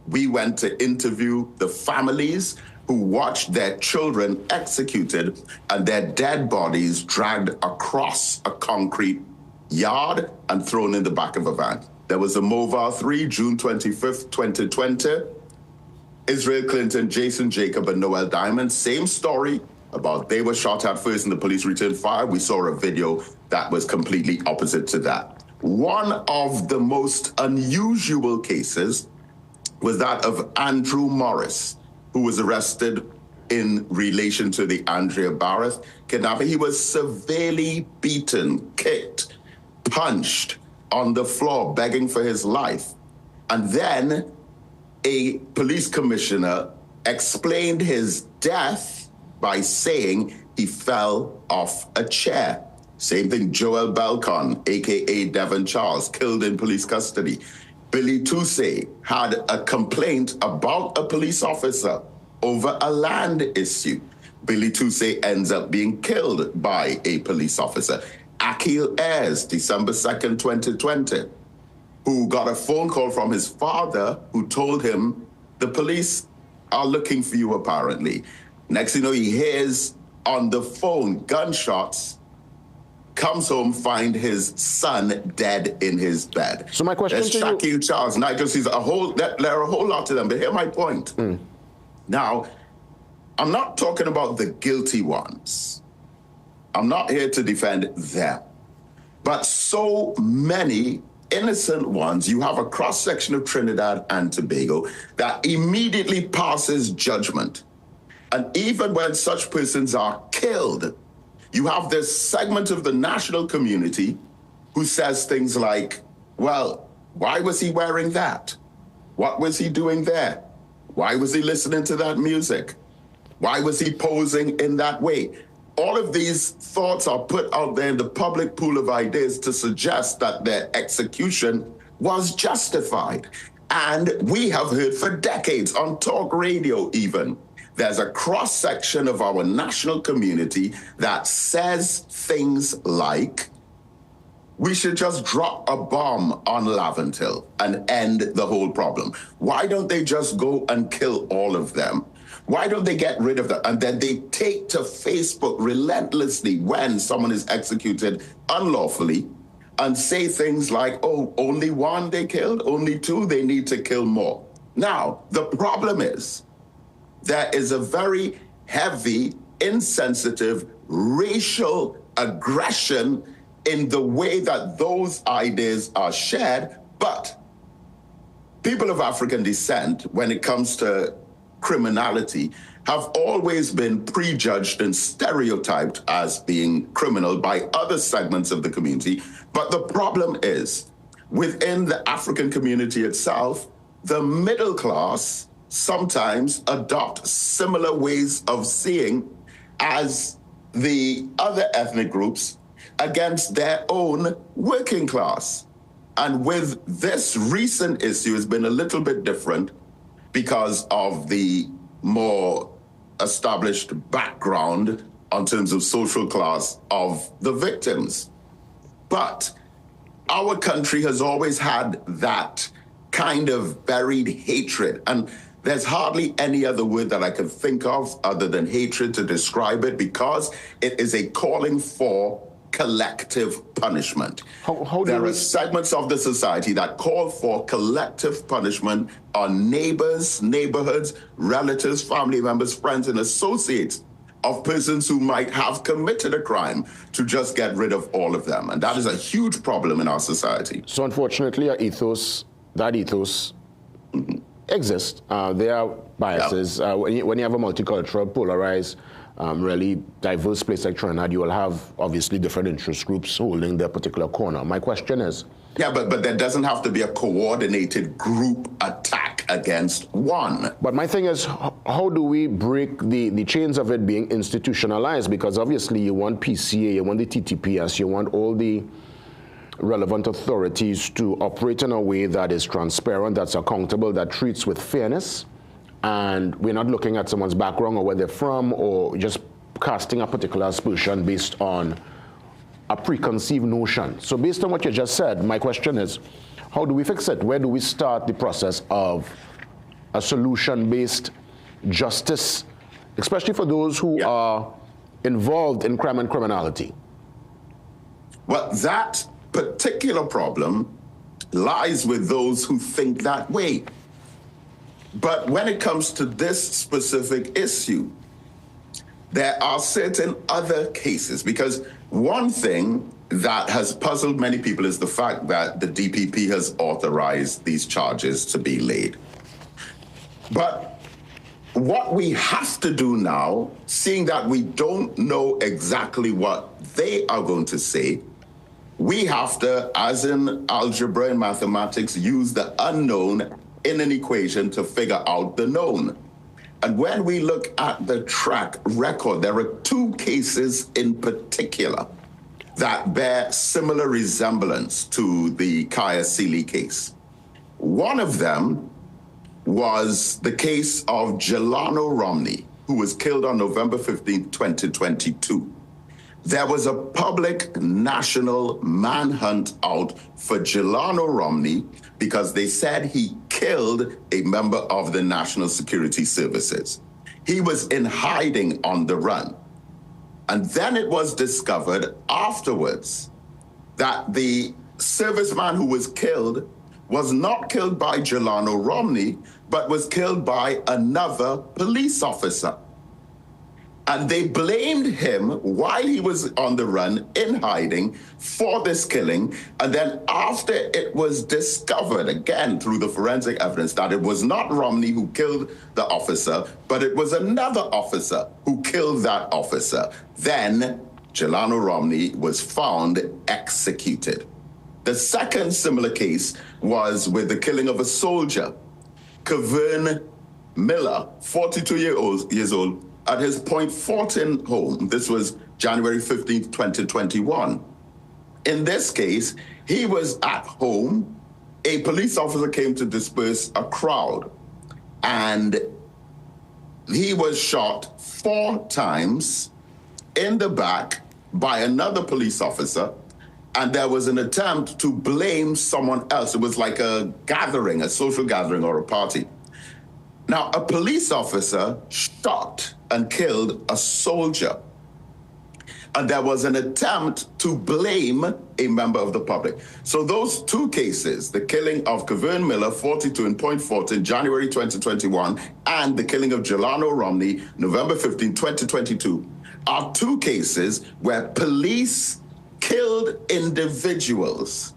We went to interview the families who watched their children executed and their dead bodies dragged across a concrete yard and thrown in the back of a van. There was a Movar 3, June 25th, 2020. Israel Clinton, Jason Jacob, and Noel Diamond, same story about they were shot at first and the police returned fire. We saw a video that was completely opposite to that. One of the most unusual cases was that of Andrew Morris, who was arrested in relation to the Andrea Barrett kidnapping. He was severely beaten, kicked, punched on the floor, begging for his life. And then a police commissioner explained his death by saying he fell off a chair. Same thing, Joel Belcon, AKA Devon Charles, killed in police custody. Billy Toussey had a complaint about a police officer over a land issue. Billy Toussey ends up being killed by a police officer. Akil Ayers, December 2nd, 2020, who got a phone call from his father who told him the police are looking for you, apparently. Next thing you know, he hears on the phone gunshots, comes home, find his son dead in his bed. So my question There's to Shaquille you... Charles, Nigel Caesar, there are a whole lot of them, but here's my point. Now, I'm not talking about the guilty ones. I'm not here to defend them. But so many innocent ones, you have a cross-section of Trinidad and Tobago that immediately passes judgment. And even when such persons are killed, you have this segment of the national community who says things like, well, why was he wearing that? What was he doing there? Why was he listening to that music? Why was he posing in that way? All of these thoughts are put out there in the public pool of ideas to suggest that their execution was justified. And we have heard for decades on talk radio even, there's a cross-section of our national community that says things like, we should just drop a bomb on Laventil and end the whole problem. Why don't they just go and kill all of them? Why don't they get rid of them? And then they take to Facebook relentlessly when someone is executed unlawfully and say things like, oh, only one they killed, only two, they need to kill more. Now, the problem is there is a very heavy, insensitive, racial aggression in the way that those ideas are shared. But people of African descent, when it comes to criminality, have always been prejudged and stereotyped as being criminal by other segments of the community. But the problem is, within the African community itself, the middle class sometimes adopt similar ways of seeing as the other ethnic groups against their own working class. And with this recent issue, it's been a little bit different because of the more established background in terms of social class of the victims. But our country has always had that kind of buried hatred. And there's hardly any other word that I can think of other than hatred to describe it, because it is a calling for collective punishment. There are segments of the society that call for collective punishment on neighbors, neighborhoods, relatives, family members, friends, and associates of persons who might have committed a crime, to just get rid of all of them. And that is a huge problem in our society. So unfortunately, that ethos exists. There are biases. When you have a multicultural, polarized, really diverse place like Trinidad, you will have obviously different interest groups holding their particular corner. My question is... Yeah, but there doesn't have to be a coordinated group attack against one. But my thing is, how do we break the chains of it being institutionalized? Because obviously you want PCA, you want the TTPS, you want all the relevant authorities to operate in a way that is transparent, that's accountable, that treats with fairness. And we're not looking at someone's background or where they're from, or just casting a particular aspersion based on a preconceived notion. So based on what you just said, my question is, how do we fix it? Where do we start the process of a solution-based justice, especially for those who are involved in crime and criminality? Well, that particular problem lies with those who think that way. But when it comes to this specific issue, there are certain other cases, because one thing that has puzzled many people is the fact that the DPP has authorized these charges to be laid. But what we have to do now, seeing that we don't know exactly what they are going to say, we have to, as in algebra and mathematics, use the unknown in an equation to figure out the known. And when we look at the track record, there are two cases in particular that bear similar resemblance to the Kaya Seeley case. One of them was the case of Jelano Romney, who was killed on November 15, 2022. There was a public national manhunt out for Jelano Romney because they said he killed a member of the National Security Services. He was in hiding on the run. And then it was discovered afterwards that the serviceman who was killed was not killed by Jelano Romney, but was killed by another police officer. And they blamed him while he was on the run, in hiding, for this killing. And then after it was discovered, again, through the forensic evidence, that it was not Romney who killed the officer, but it was another officer who killed that officer, then Jelano Romney was found executed. The second similar case was with the killing of a soldier, Kavern Miller, 42 years old, at his Point Fortin home. This was January 15th, 2021. In this case, he was at home. A police officer came to disperse a crowd, and he was shot 4 times in the back by another police officer, and there was an attempt to blame someone else. It was like a gathering, a social gathering or a party. Now, a police officer shot and killed a soldier. And there was an attempt to blame a member of the public. So those two cases, the killing of Kavern Miller, 42, in Point Fortin, January 2021, and the killing of Jelano Romney, November 15, 2022, are two cases where police killed individuals.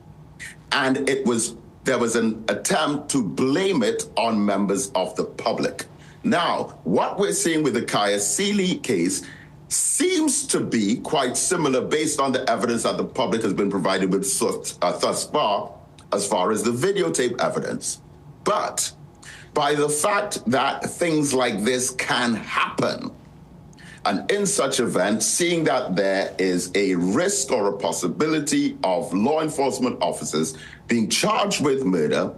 And there was an attempt to blame it on members of the public. Now, what we're seeing with the Kaya Seeley case seems to be quite similar based on the evidence that the public has been provided with thus far, as far as the videotape evidence. But by the fact that things like this can happen, and in such events, seeing that there is a risk or a possibility of law enforcement officers being charged with murder,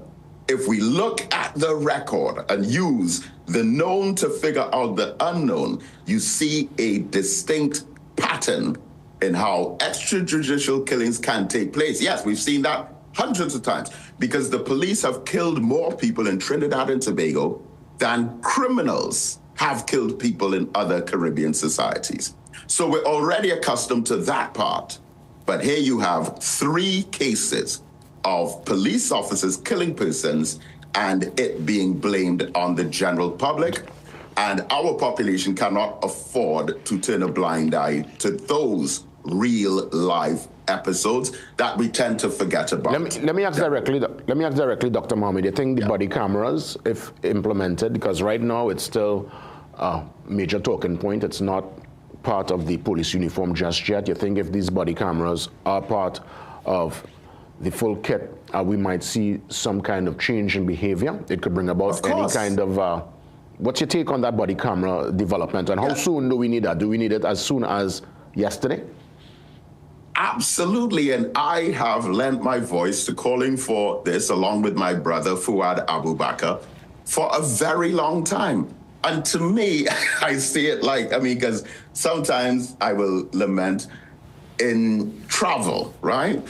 if we look at the record and use the known to figure out the unknown, you see a distinct pattern in how extrajudicial killings can take place. Yes, we've seen that hundreds of times because the police have killed more people in Trinidad and Tobago than criminals have killed people in other Caribbean societies. So we're already accustomed to that part. But here you have 3 cases of police officers killing persons and it being blamed on the general public. And our population cannot afford to turn a blind eye to those real life episodes that we tend to forget about. Let me ask directly, Dr. Mohammed. You think the body cameras, if implemented, because right now it's still a major talking point, it's not part of the police uniform just yet. You think if these body cameras are part of the full kit, we might see some kind of change in behavior? It could bring about any kind of, what's your take on that body camera development, and how soon do we need that? Do we need it as soon as yesterday? Absolutely, and I have lent my voice to calling for this along with my brother Fuad Abu Bakr for a very long time. And to me, I see it like, because sometimes I will lament in travel, right?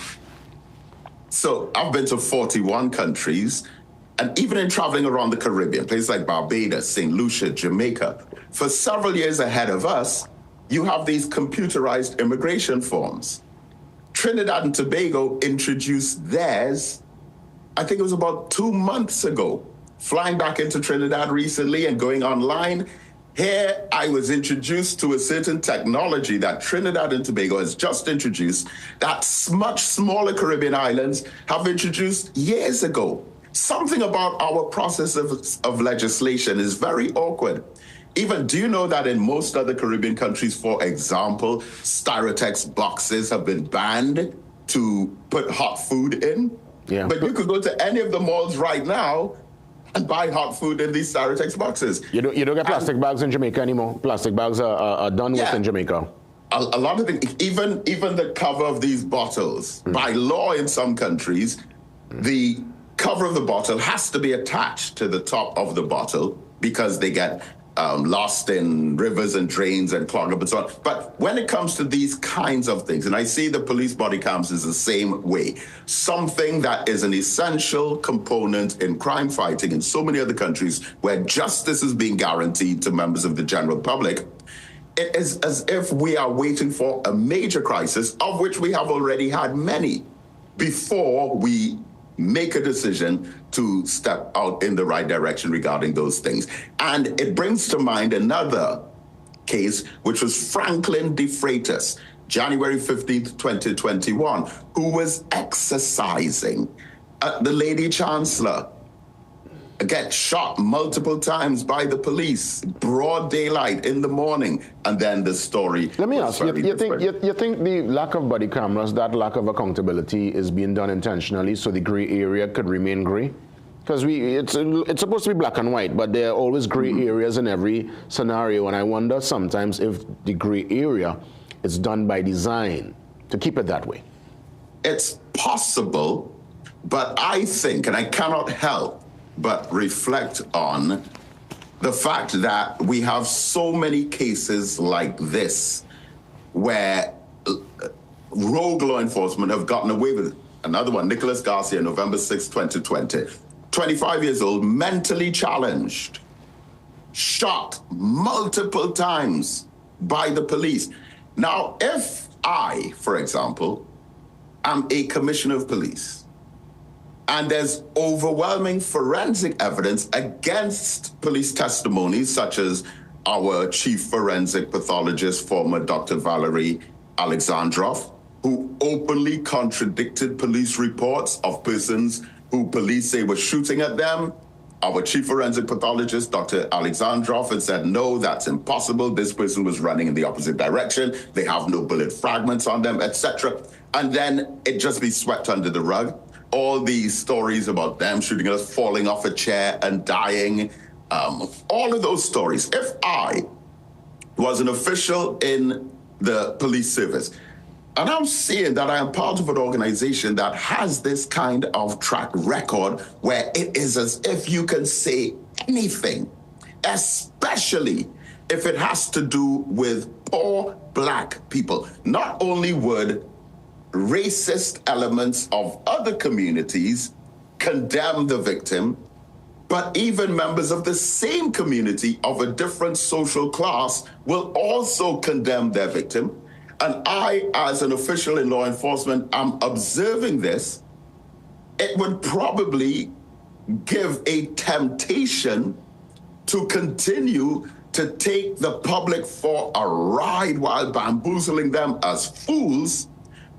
So I've been to 41 countries, and even in traveling around the Caribbean, places like Barbados, St. Lucia, Jamaica, for several years ahead of us, you have these computerized immigration forms. Trinidad and Tobago introduced theirs, I think it was about 2 months ago. Flying back into Trinidad recently and going online, here I was introduced to a certain technology that Trinidad and Tobago has just introduced that much smaller Caribbean islands have introduced years ago. Something about our process of legislation is very awkward. Even, do you know that in most other Caribbean countries, for example, Styrotex boxes have been banned to put hot food in? Yeah. But you could go to any of the malls right now and buy hot food in these Styrotex boxes. You don't get plastic bags in Jamaica anymore. Plastic bags are done with in Jamaica. A lot of things, even the cover of these bottles, by law in some countries, the cover of the bottle has to be attached to the top of the bottle because they get lost in rivers and drains and clog up and so on. But when it comes to these kinds of things, and I see the police body cams is the same way, something that is an essential component in crime fighting in so many other countries where justice is being guaranteed to members of the general public, it is as if we are waiting for a major crisis, of which we have already had many, before we make a decision to step out in the right direction regarding those things. And it brings to mind another case, which was Franklin De Freitas, January 15th, 2021, who was exercising the Lady Chancellor, get shot multiple times by the police, broad daylight in the morning, and then the story. Let me ask you, you think the lack of body cameras, that lack of accountability is being done intentionally so the gray area could remain gray? Because it's supposed to be black and white, but there are always gray areas in every scenario, and I wonder sometimes if the gray area is done by design to keep it that way. It's possible, but I think, and I cannot help but reflect on the fact that we have so many cases like this where rogue law enforcement have gotten away with it. Another one, Nicholas Garcia, November 6, 2020. 25 years old, mentally challenged, shot multiple times by the police. Now, if I, for example, am a commissioner of police, and there's overwhelming forensic evidence against police testimonies, such as our chief forensic pathologist, former Dr. Valerie Alexandrov, who openly contradicted police reports of persons who police say were shooting at them. Our chief forensic pathologist, Dr. Alexandrov, had said, no, that's impossible. This person was running in the opposite direction. They have no bullet fragments on them, etc. And then it just be swept under the rug. All these stories about them shooting at us, falling off a chair and dying, all of those stories. If I was an official in the police service, and I'm seeing that I am part of an organization that has this kind of track record where it is as if you can say anything, especially if it has to do with poor black people. Not only would racist elements of other communities condemn the victim, but even members of the same community of a different social class will also condemn their victim. And I, as an official in law enforcement, am observing this. It would probably give a temptation to continue to take the public for a ride while bamboozling them as fools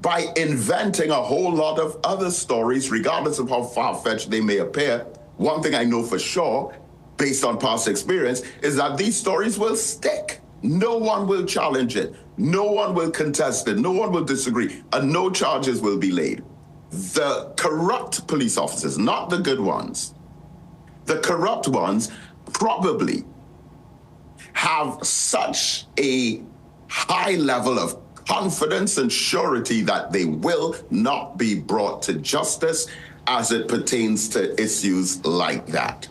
by inventing a whole lot of other stories, regardless of how far-fetched they may appear. One thing I know for sure, based on past experience, is that these stories will stick. No one will challenge it. No one will contest it. No one will disagree. And no charges will be laid. The corrupt police officers, not the good ones, the corrupt ones probably have such a high level of confidence and surety that they will not be brought to justice as it pertains to issues like that.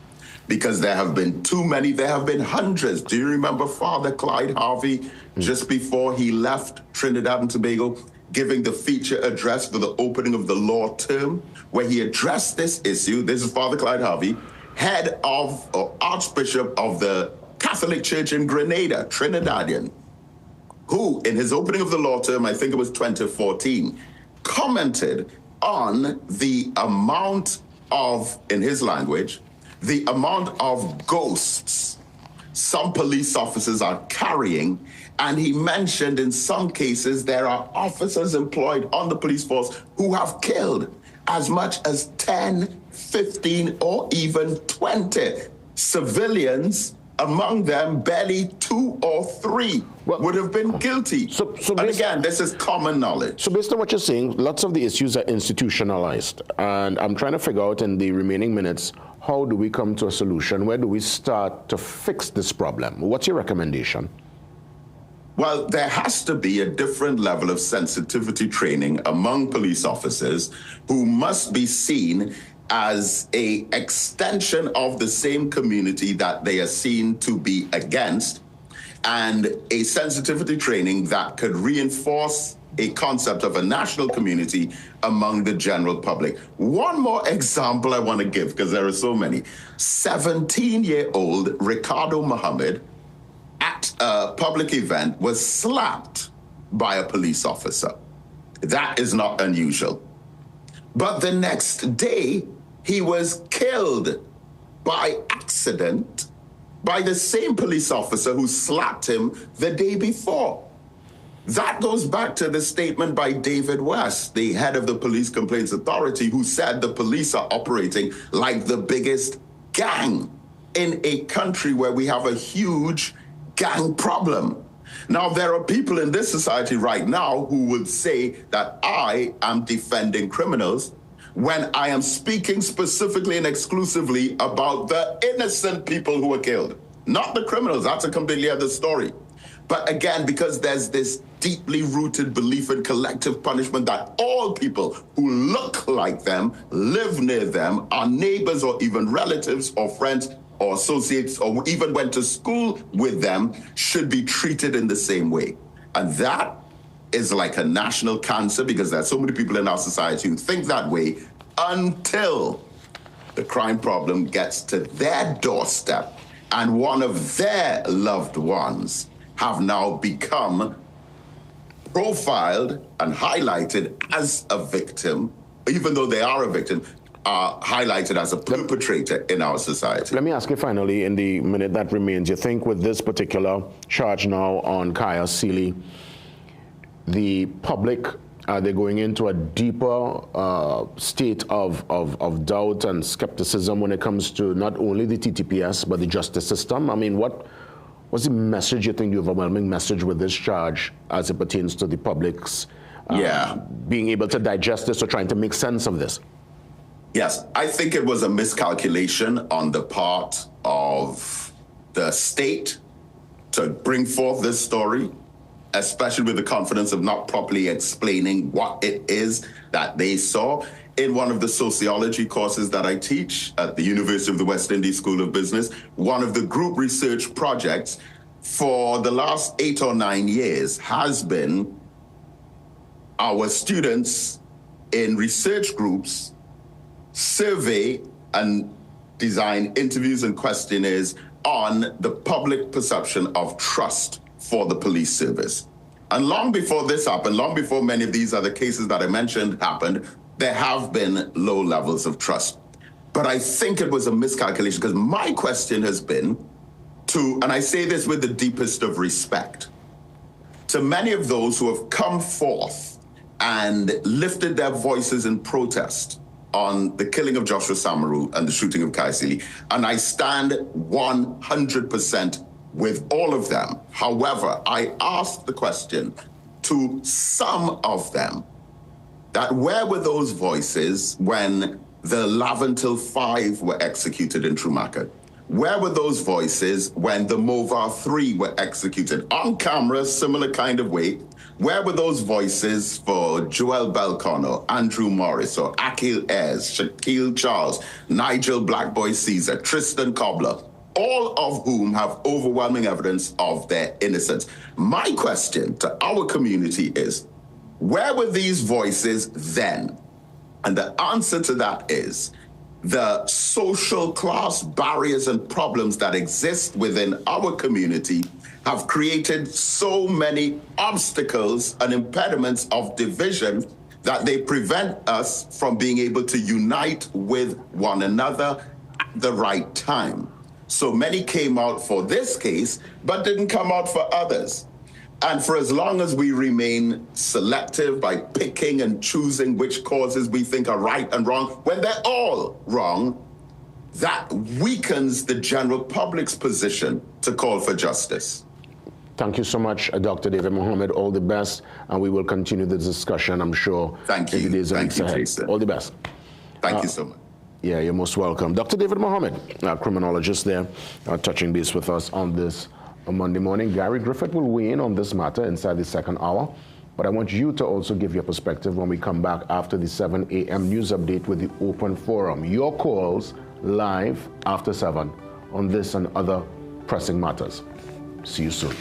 Because there have been too many, there have been hundreds. Do you remember Father Clyde Harvey, just before he left Trinidad and Tobago, giving the feature address for the opening of the law term, where he addressed this issue? This is Father Clyde Harvey, head of, or Archbishop of the Catholic Church in Grenada, Trinidadian, who, in his opening of the law term, I think it was 2014, commented on the amount of, in his language, the amount of ghosts some police officers are carrying. And he mentioned in some cases there are officers employed on the police force who have killed as much as 10, 15, or even 20 civilians. Among them, barely 2 or 3 would have been guilty. And again, this is common knowledge. So based on what you're saying, lots of the issues are institutionalized. And I'm trying to figure out in the remaining minutes, how do we come to a solution? Where do we start to fix this problem? What's your recommendation? Well, there has to be a different level of sensitivity training among police officers who must be seen as an extension of the same community that they are seen to be against, and a sensitivity training that could reinforce a concept of a national community among the general public. One more example I want to give, because there are so many. 17-year-old Ricardo Muhammad at a public event was slapped by a police officer. That is not unusual. But the next day, he was killed by accident by the same police officer who slapped him the day before. That goes back to the statement by David West, the head of the Police Complaints Authority, who said the police are operating like the biggest gang in a country where we have a huge gang problem. Now, there are people in this society right now who would say that I am defending criminals, when I am speaking specifically and exclusively about the innocent people who were killed, not the criminals. That's a completely other story. But again, because there's this deeply rooted belief in collective punishment that all people who look like them, live near them, are neighbors or even relatives or friends or associates or even went to school with them should be treated in the same way. And that is like a national cancer, because there are so many people in our society who think that way until the crime problem gets to their doorstep and one of their loved ones have now become profiled and highlighted as a victim, even though they are a victim, are highlighted as a perpetrator in our society. Let me ask you finally, in the minute that remains, you think with this particular charge now on Kaya Sealy, the public, are they going into a deeper state of doubt and skepticism when it comes to not only the TTPS, but the justice system? I mean, what's the message you think, the overwhelming message with this charge as it pertains to the public's being able to digest this or trying to make sense of this? Yes, I think it was a miscalculation on the part of the state to bring forth this story, especially with the confidence of not properly explaining what it is that they saw. In one of the sociology courses that I teach at the University of the West Indies School of Business, one of the group research projects for the last 8 or 9 years has been our students in research groups survey and design interviews and questionnaires on the public perception of trust for the police service. And long before this happened, long before many of these other cases that I mentioned happened, there have been low levels of trust. But I think it was a miscalculation, because my question has been to, and I say this with the deepest of respect, to many of those who have come forth and lifted their voices in protest on the killing of Joshua Samaru and the shooting of Kaisili. And I stand 100% with all of them. However, I asked the question to some of them, that where were those voices when the Laventil 5 were executed in Trumarket? Where were those voices when the Movar 3 were executed on camera, similar kind of way? Where were those voices for Joel Belcono, Andrew Morris, or Akil Ayres, Shaquille Charles, Nigel Blackboy Caesar, Tristan Cobbler, all of whom have overwhelming evidence of their innocence? My question to our community is, where were these voices then? And the answer to that is the social class barriers and problems that exist within our community have created so many obstacles and impediments of division that they prevent us from being able to unite with one another at the right time. So many came out for this case, but didn't come out for others. And for as long as we remain selective by picking and choosing which causes we think are right and wrong, when they're all wrong, that weakens the general public's position to call for justice. Thank you so much, Dr. David Mohammed. All the best, and we will continue the discussion, I'm sure. Thank you. Thank you, Jason. All the best. Thank you so much. Yeah, you're most welcome. Dr. David Mohammed, a criminologist there, touching base with us on this Monday morning. Gary Griffith will weigh in on this matter inside the second hour, but I want you to also give your perspective when we come back after the 7 a.m. news update with the open forum. Your calls live after 7 on this and other pressing matters. See you soon.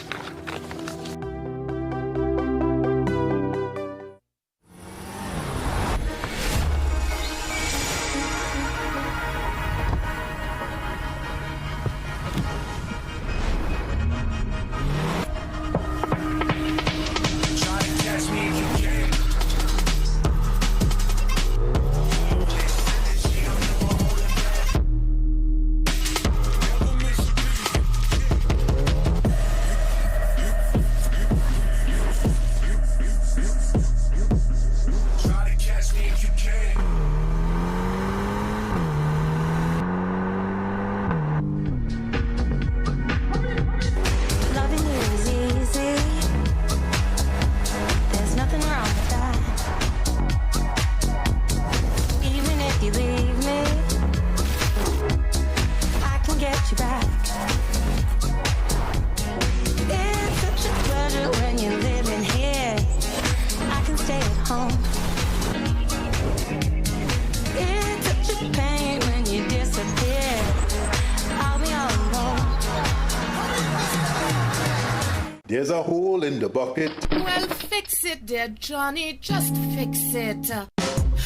There's a hole in the bucket. Well, fix it, dear Johnny, just fix it.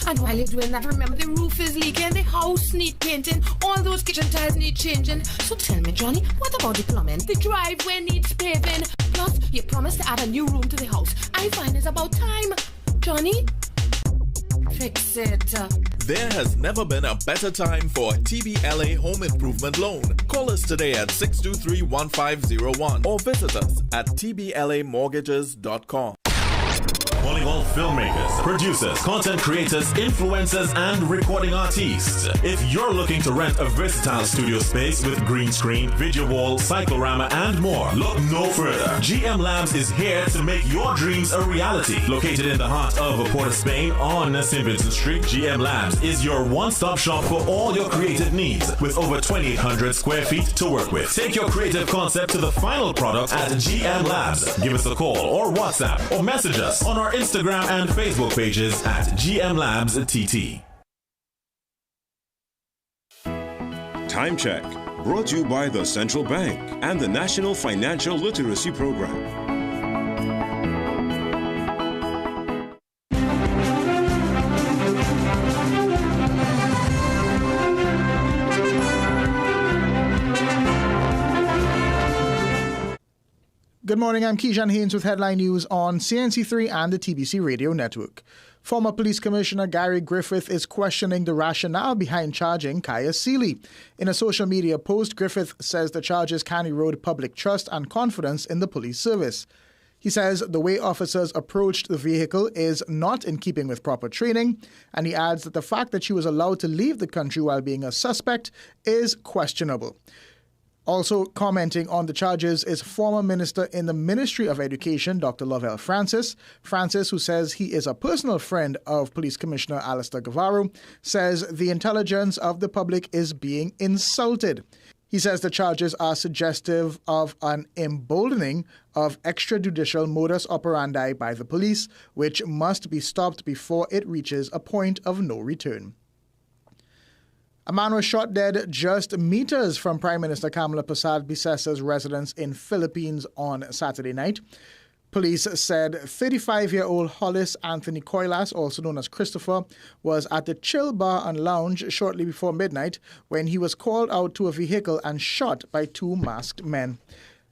And while you're doing that, remember the roof is leaking, the house needs painting, all those kitchen tiles need changing. So tell me, Johnny, what about the plumbing? The driveway needs paving. Plus, you promised to add a new room to the house. I find it's about time. Johnny, fix it. There has never been a better time for a TBLA home improvement loan. Call us today at 623-1501 or visit us at tblamortgages.com. Calling all filmmakers, producers, content creators, influencers, and recording artists. If you're looking to rent a versatile studio space with green screen, video wall, cyclorama, and more, look no further. GM Labs is here to make your dreams a reality. Located in the heart of Port of Spain on St. Vincent Street, GM Labs is your one-stop shop for all your creative needs with over 2,800 square feet to work with. Take your creative concept to the final product at GM Labs. Give us a call or WhatsApp or message us on our Instagram and Facebook pages at GM Labs TT. Time check Brought to you by the Central Bank and the National Financial Literacy Program. Good morning, I'm Keyshawn Haynes with headline news on CNC3 and the TBC radio network. Former Police Commissioner Gary Griffith is questioning the rationale behind charging Kaya Seeley. In a social media post, Griffith says the charges can erode public trust and confidence in the police service. He says the way officers approached the vehicle is not in keeping with proper training, and he adds that the fact that she was allowed to leave the country while being a suspect is questionable. Also commenting on the charges is former Minister in the Ministry of Education, Dr. Lovell Francis. Francis, who says he is a personal friend of Police Commissioner Alistair Guevara, says the intelligence of the public is being insulted. He says the charges are suggestive of an emboldening of extrajudicial modus operandi by the police, which must be stopped before it reaches a point of no return. A man was shot dead just meters from Prime Minister Kamala Persad-Bissessa's residence in Philippines on Saturday night. Police said 35-year-old Hollis Anthony Coilas, also known as Christopher, was at the Chill Bar and Lounge shortly before midnight when he was called out to a vehicle and shot by two masked men.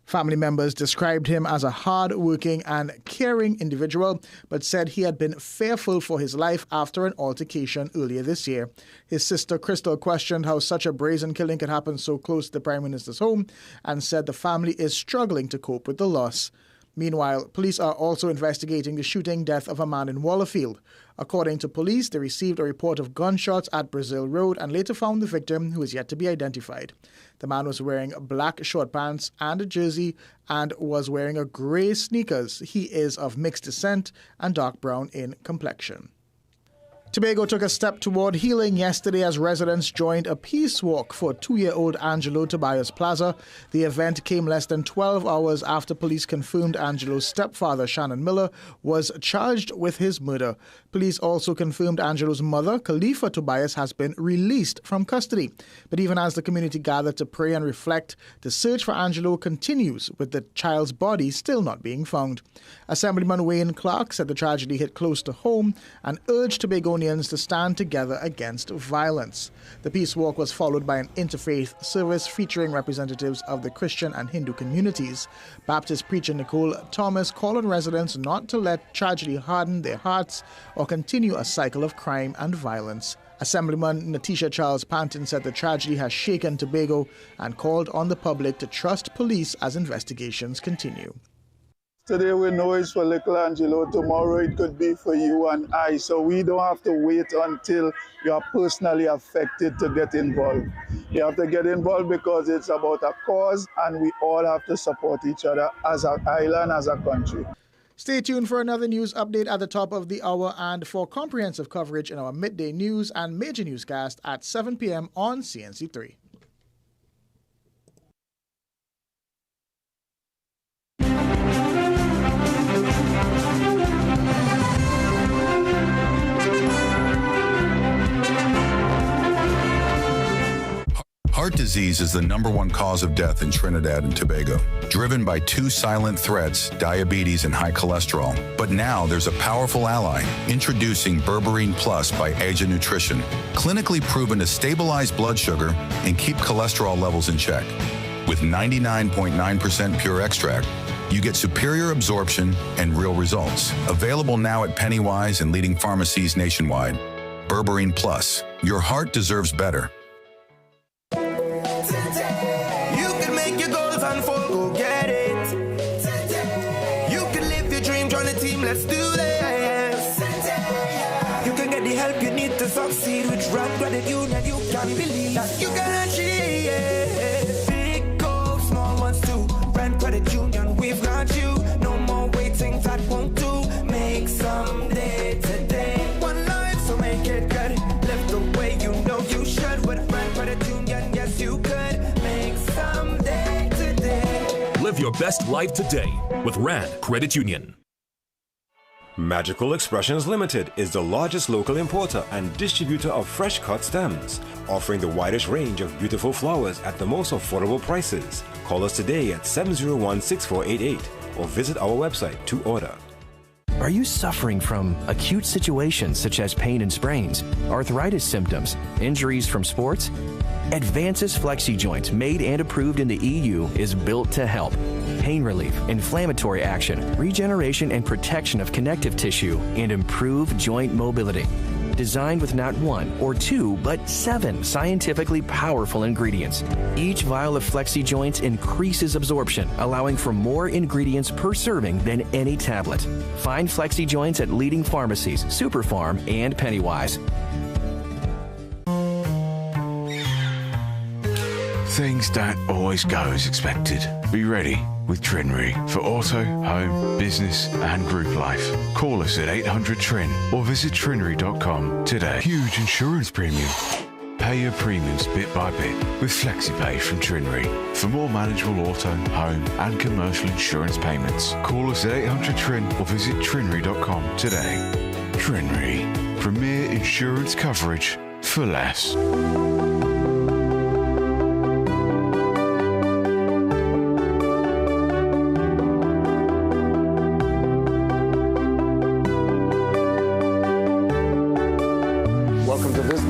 Family members described him as a hard-working and caring individual, but said he had been fearful for his life after an altercation earlier this year. His sister Crystal questioned how such a brazen killing could happen so close to the Prime Minister's home and said the family is struggling to cope with the loss. Meanwhile, police are also investigating the shooting death of a man in Wallerfield. According to police, they received a report of gunshots at Brazil Road and later found the victim, who is yet to be identified. The man was wearing black short pants and a jersey and was wearing a grey sneakers. He is of mixed descent and dark brown in complexion. Tobago took a step toward healing yesterday as residents joined a peace walk for 2-year-old Angelo Tobias Plaza. The event came less than 12 hours after police confirmed Angelo's stepfather, Shannon Miller, was charged with his murder. Police also confirmed Angelo's mother, Khalifa Tobias, has been released from custody. But even as the community gathered to pray and reflect, the search for Angelo continues, with the child's body still not being found. Assemblyman Wayne Clark said the tragedy hit close to home and urged Tobagonians to stand together against violence. The peace walk was followed by an interfaith service featuring representatives of the Christian and Hindu communities. Baptist preacher Nicole Thomas called on residents not to let tragedy harden their hearts or continue a cycle of crime and violence. Assemblyman Natisha Charles Panton said the tragedy has shaken Tobago and called on the public to trust police as investigations continue. Today we know it's for little Angelo, tomorrow it could be for you and I, so we don't have to wait until you are personally affected to get involved. You have to get involved because it's about a cause and we all have to support each other as an island, as a country. Stay tuned for another news update at the top of the hour and for comprehensive coverage in our midday news and major newscast at 7 p.m. on CNC3. Heart disease is the #1 cause of death in Trinidad and Tobago, driven by two silent threats, diabetes and high cholesterol. But now there's a powerful ally, introducing Berberine Plus by Asia Nutrition, clinically proven to stabilize blood sugar and keep cholesterol levels in check. With 99.9% pure extract, you get superior absorption and real results. Available now at Pennywise and leading pharmacies nationwide. Berberine Plus. Your heart deserves better. Let's do this. You can get the help you need to succeed with Rand Credit Union. You can believe that you can achieve. Big goals, small ones too. Rand Credit Union, we've got you. No more waiting, that won't do. Make someday today. One life, so make it good. Live the way you know you should. With Rand Credit Union, yes you could. Make someday today. Live your best life today with Rand Credit Union. Magical Expressions Limited is the largest local importer and distributor of fresh cut stems, offering the widest range of beautiful flowers at the most affordable prices. Call us today at 701-6488 or visit our website to order. Are you suffering from acute situations such as pain and sprains, arthritis symptoms, injuries from sports? Advances Flexi Joints, made and approved in the EU, is built to help. Pain relief, inflammatory action, regeneration and protection of connective tissue, and improve joint mobility. Designed with not 1 or 2, but 7 scientifically powerful ingredients. Each vial of Flexi Joints increases absorption, allowing for more ingredients per serving than any tablet. Find Flexi Joints at leading pharmacies, Superfarm, and Pennywise. Things don't always go as expected. Be ready with Trinry for auto, home, business and group life. Call us at 800-TRIN or visit trinry.com today. Huge insurance premium. Pay your premiums bit by bit with FlexiPay from Trinry. For more manageable auto, home and commercial insurance payments, call us at 800-TRIN or visit trinry.com today. Trinry. Premier insurance coverage for less.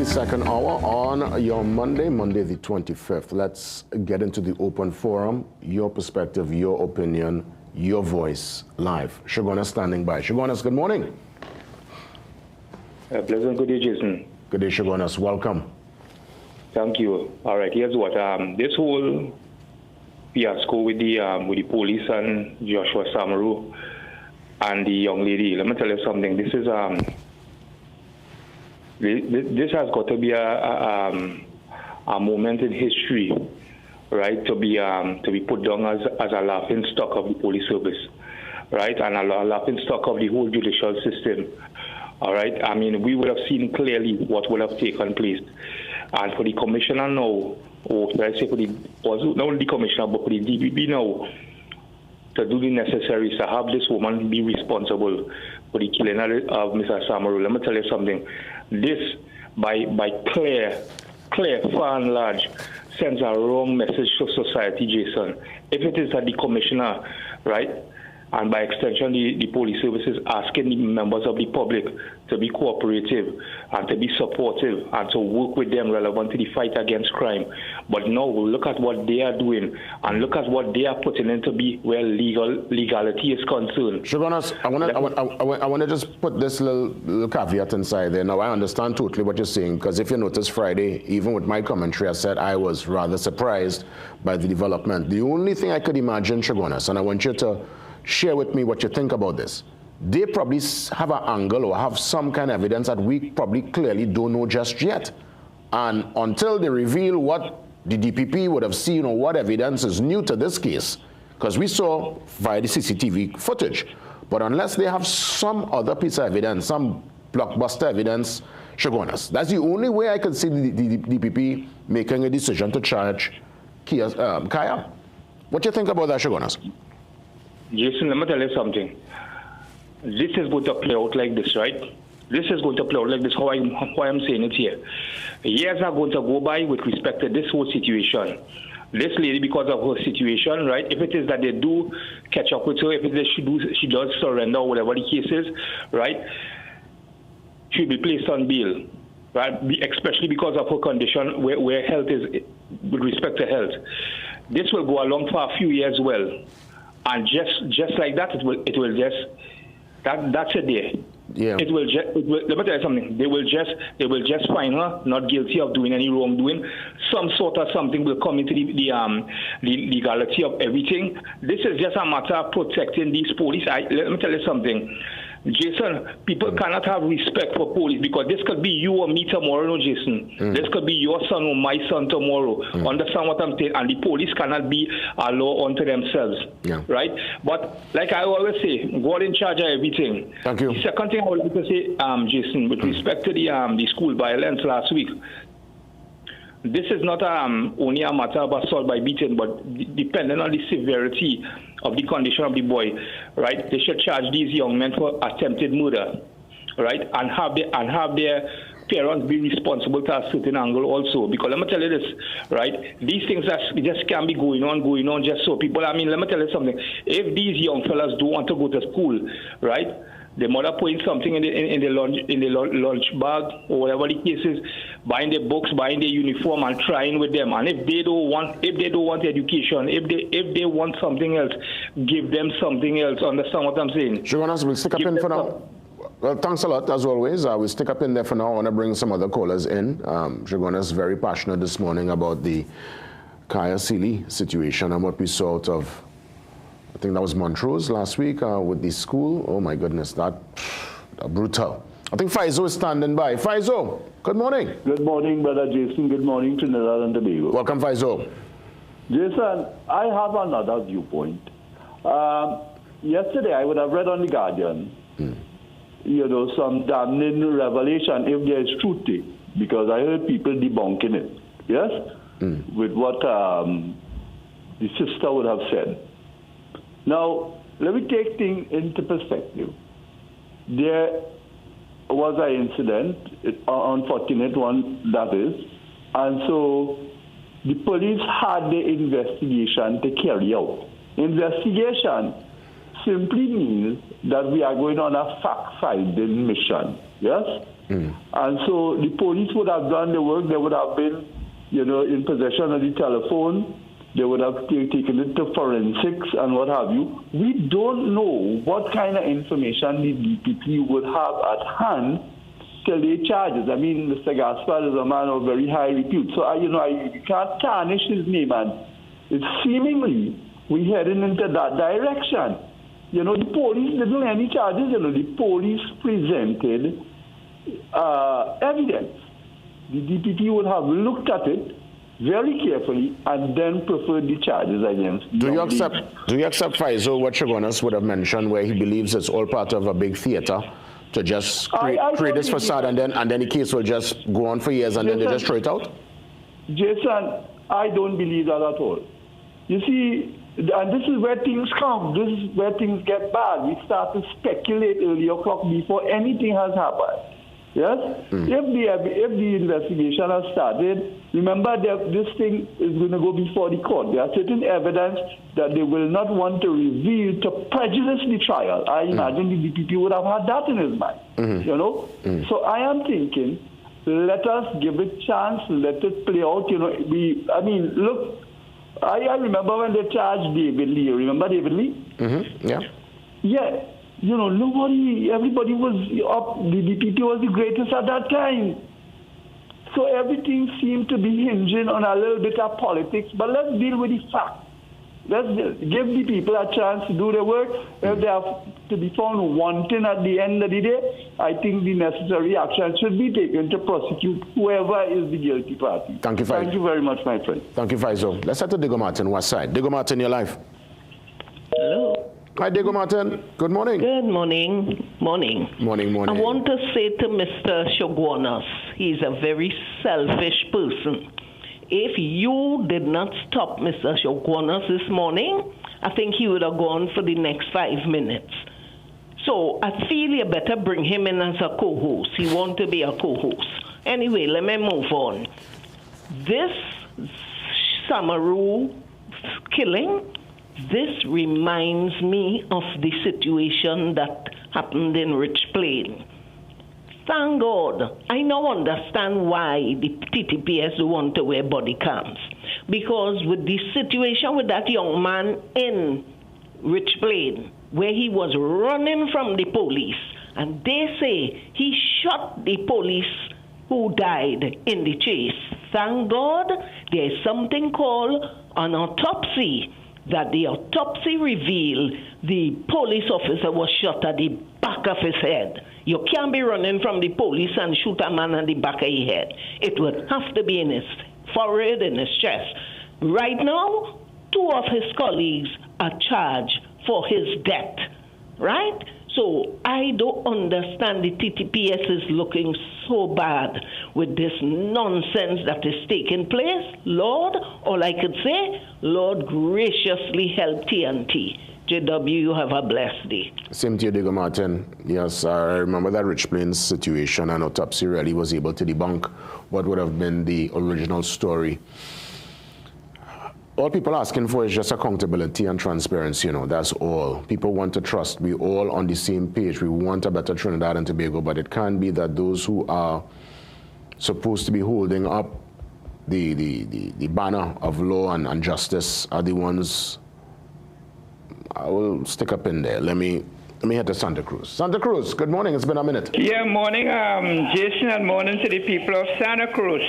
Second hour on your Monday the 25th. Let's get into the open forum. Your perspective, your opinion, your voice, live. Shogunas standing by. Shogunas, good morning. Pleasant good day, Jason. Good day, Shogunas. Welcome. Thank you. All right, here's what. This whole fiasco with the police and Joshua Samaru and the young lady, let me tell you something. This is this has got to be a moment in history, right? To be put down as a laughing stock of the police service, right? And a laughing stock of the whole judicial system, all right? I mean, we would have seen clearly what would have taken place. And for the commissioner now, or should I say not only the commissioner, but for the DPP now, to do the necessaries to have this woman be responsible for the killing of Mr. Samaru. Let me tell you something. This, by clear, far and large, sends a wrong message to society, Jason. If it is that the commissioner, right, and by extension the police services asking the members of the public to be cooperative and to be supportive and to work with them relevant to the fight against crime. But now look at what they are doing and look at what they are putting in to be where legality is concerned. Shogunas, I want to just put this little caveat inside there. Now, I understand totally what you're saying, because if you notice Friday, even with my commentary, I said I was rather surprised by the development. The only thing I could imagine, Shogunas, and I want you to share with me what you think about this. They probably have an angle or have some kind of evidence that we probably clearly don't know just yet. And until they reveal what the DPP would have seen or what evidence is new to this case, because we saw via the CCTV footage, but unless they have some other piece of evidence, some blockbuster evidence, Shogunas, that's the only way I can see the DPP making a decision to charge Kaya. What do you think about that, Shogunas? Jason, let me tell you something. This is going to play out like this, right? This is going to play out like this, how I'm saying it here. Years are going to go by with respect to this whole situation. This lady, because of her situation, right, if it is that they do catch up with her, if it is she does surrender, or whatever the case is, right, she'll be placed on bail, right, especially because of her condition where health is, with respect to health. This will go along for a few years well. And just like that, it will just that's it there. Yeah. It will let me tell you something. They will just find her not guilty of doing any wrongdoing. Some sort of something will come into the legality of everything. This is just a matter of protecting these police. Let me tell you something. Jason, people cannot have respect for police because this could be you or me tomorrow, no, Jason. This could be your son or my son tomorrow. Understand what I'm saying? And the police cannot be a law unto themselves, right? But like I always say, God in charge of everything. Thank you. The second thing I would like to say, Jason, with respect to the school violence last week, this is not only a matter of assault by beating, but depending on the severity of the condition of the boy, right? They should charge these young men for attempted murder, right? And have their parents be responsible to a certain angle also. Because let me tell you this, right? These things just can't be going on just so people. I mean, let me tell you something. If these young fellas do want to go to school, right? The mother putting something in the lunch bag or whatever the case is, buying their books, buying their uniform, and trying with them. And if they don't want education, if they want something else, give them something else. Understand what I'm saying? Shogunas, we'll stick up in for now. Well, thanks a lot, as always. We'll stick up in there for now. I want to bring some other callers in. Shogunas is very passionate this morning about the Kaya Sealy situation and what we saw out of, I think that was Montrose last week with the school. Oh my goodness, that brutal. I think Faizo is standing by. Faizo, good morning. Good morning, Brother Jason. Good morning, Trinidad and Tobago. Welcome, Faizo. Jason, I have another viewpoint. Yesterday, I would have read on The Guardian, some damning revelation, if there is truth to it, because I heard people debunking it, yes, with what the sister would have said. Now, let me take things into perspective. There was an incident, an unfortunate one that is, and so the police had the investigation to carry out. Investigation simply means that we are going on a fact-finding mission, yes? And so the police would have done the work. They would have been, in possession of the telephone. They would have taken it to forensics and what have you. We don't know what kind of information the DPP would have at hand till they charges. I mean, Mr. Gaspar is a man of very high repute. So, I can't tarnish his name. And it's seemingly we're heading into that direction. The police didn't lay any charges. The police presented evidence. The DPP would have looked at it very carefully and then preferred the charges against. Do you accept Faizo what Shogunas would have mentioned, where he believes it's all part of a big theater to just create this facade and then the case will just go on for years and then they just throw it out? Jason, I don't believe that at all. You see, and this is where things come. This is where things get bad. We start to speculate early o'clock before anything has happened. Yes? If the investigation has started, remember that this thing is going to go before the court. There are certain evidence that they will not want to reveal to prejudice the trial. I imagine the DPP would have had that in his mind. So I am thinking, let us give it a chance, let it play out. Look, I remember when they charged David Lee. Remember David Lee? Yeah. Yeah. Everybody was up. The DPP was the greatest at that time. So everything seemed to be hinging on a little bit of politics. But let's deal with the fact. Let's give the people a chance to do their work. If they have to be found wanting at the end of the day, I think the necessary action should be taken to prosecute whoever is the guilty party. Thank you, Faizo. Thank you very much, my friend. Thank you, Faizo. Let's head to Diego Martin, West Side. Diego Martin, you're live. Hello. Hi, Diego Martin. Good morning. Good morning. Morning. I want to say to Mr. Shogunas, he's a very selfish person. If you did not stop Mr. Shogunas this morning, I think he would have gone for the next 5 minutes. So I feel you better bring him in as a co-host. He wants to be a co-host. Anyway, let me move on. This Samaru killing, this reminds me of the situation that happened in Rich Plain. Thank God, I now understand why the TTPS want to wear body cams. Because with the situation with that young man in Rich Plain, where he was running from the police, and they say he shot the police who died in the chase. Thank God, there is something called an autopsy, that the autopsy revealed the police officer was shot at the back of his head. You can't be running from the police and shoot a man at the back of his head. It would have to be in his forehead, in his chest. Right now, 2 of his colleagues are charged for his death, right? So I don't understand the TTPS is looking so bad with this nonsense that is taking place. Lord, all I could say, Lord, graciously help TNT. JW, you have a blessed day. Same to you, Diego Martin. Yes, I remember that Rich Plains situation, and autopsy really was able to debunk what would have been the original story. All people are asking for is just accountability and transparency, you know, that's all. People want to trust. We're all on the same page. We want a better Trinidad and Tobago, but it can't be that those who are supposed to be holding up the banner of law and justice are the ones. I will stick up in there. Let me head to Santa Cruz. Santa Cruz, good morning. It's been a minute. Yeah, morning, Jason, and morning to the people of Santa Cruz.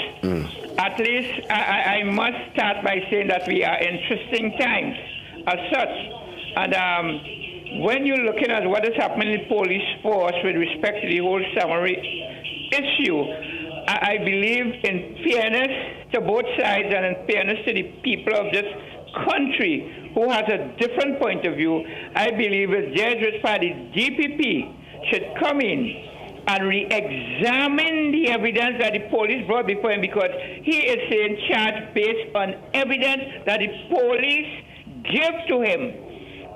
At least I must start by saying that we are interesting times as such. And when you're looking at what is happening in the police force with respect to the whole summary issue, I believe in fairness to both sides and in fairness to the people of this country who has a different point of view. I believe that Judge Party DPP should come in and re-examine the evidence that the police brought before him, because he is saying charge based on evidence that the police give to him.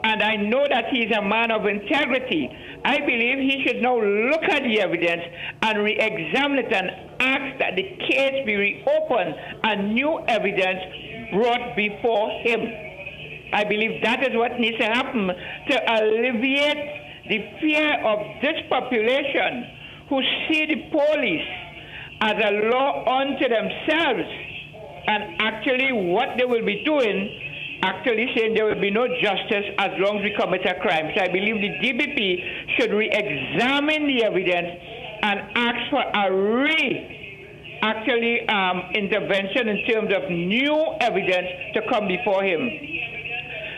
And I know that he is a man of integrity. I believe he should now look at the evidence and re-examine it and ask that the case be reopened and new evidence brought before him. I believe that is what needs to happen to alleviate the fear of this population who see the police as a law unto themselves, and actually what they will be doing, actually saying there will be no justice as long as we commit a crime. So I believe the DPP should re-examine the evidence and ask for a intervention in terms of new evidence to come before him.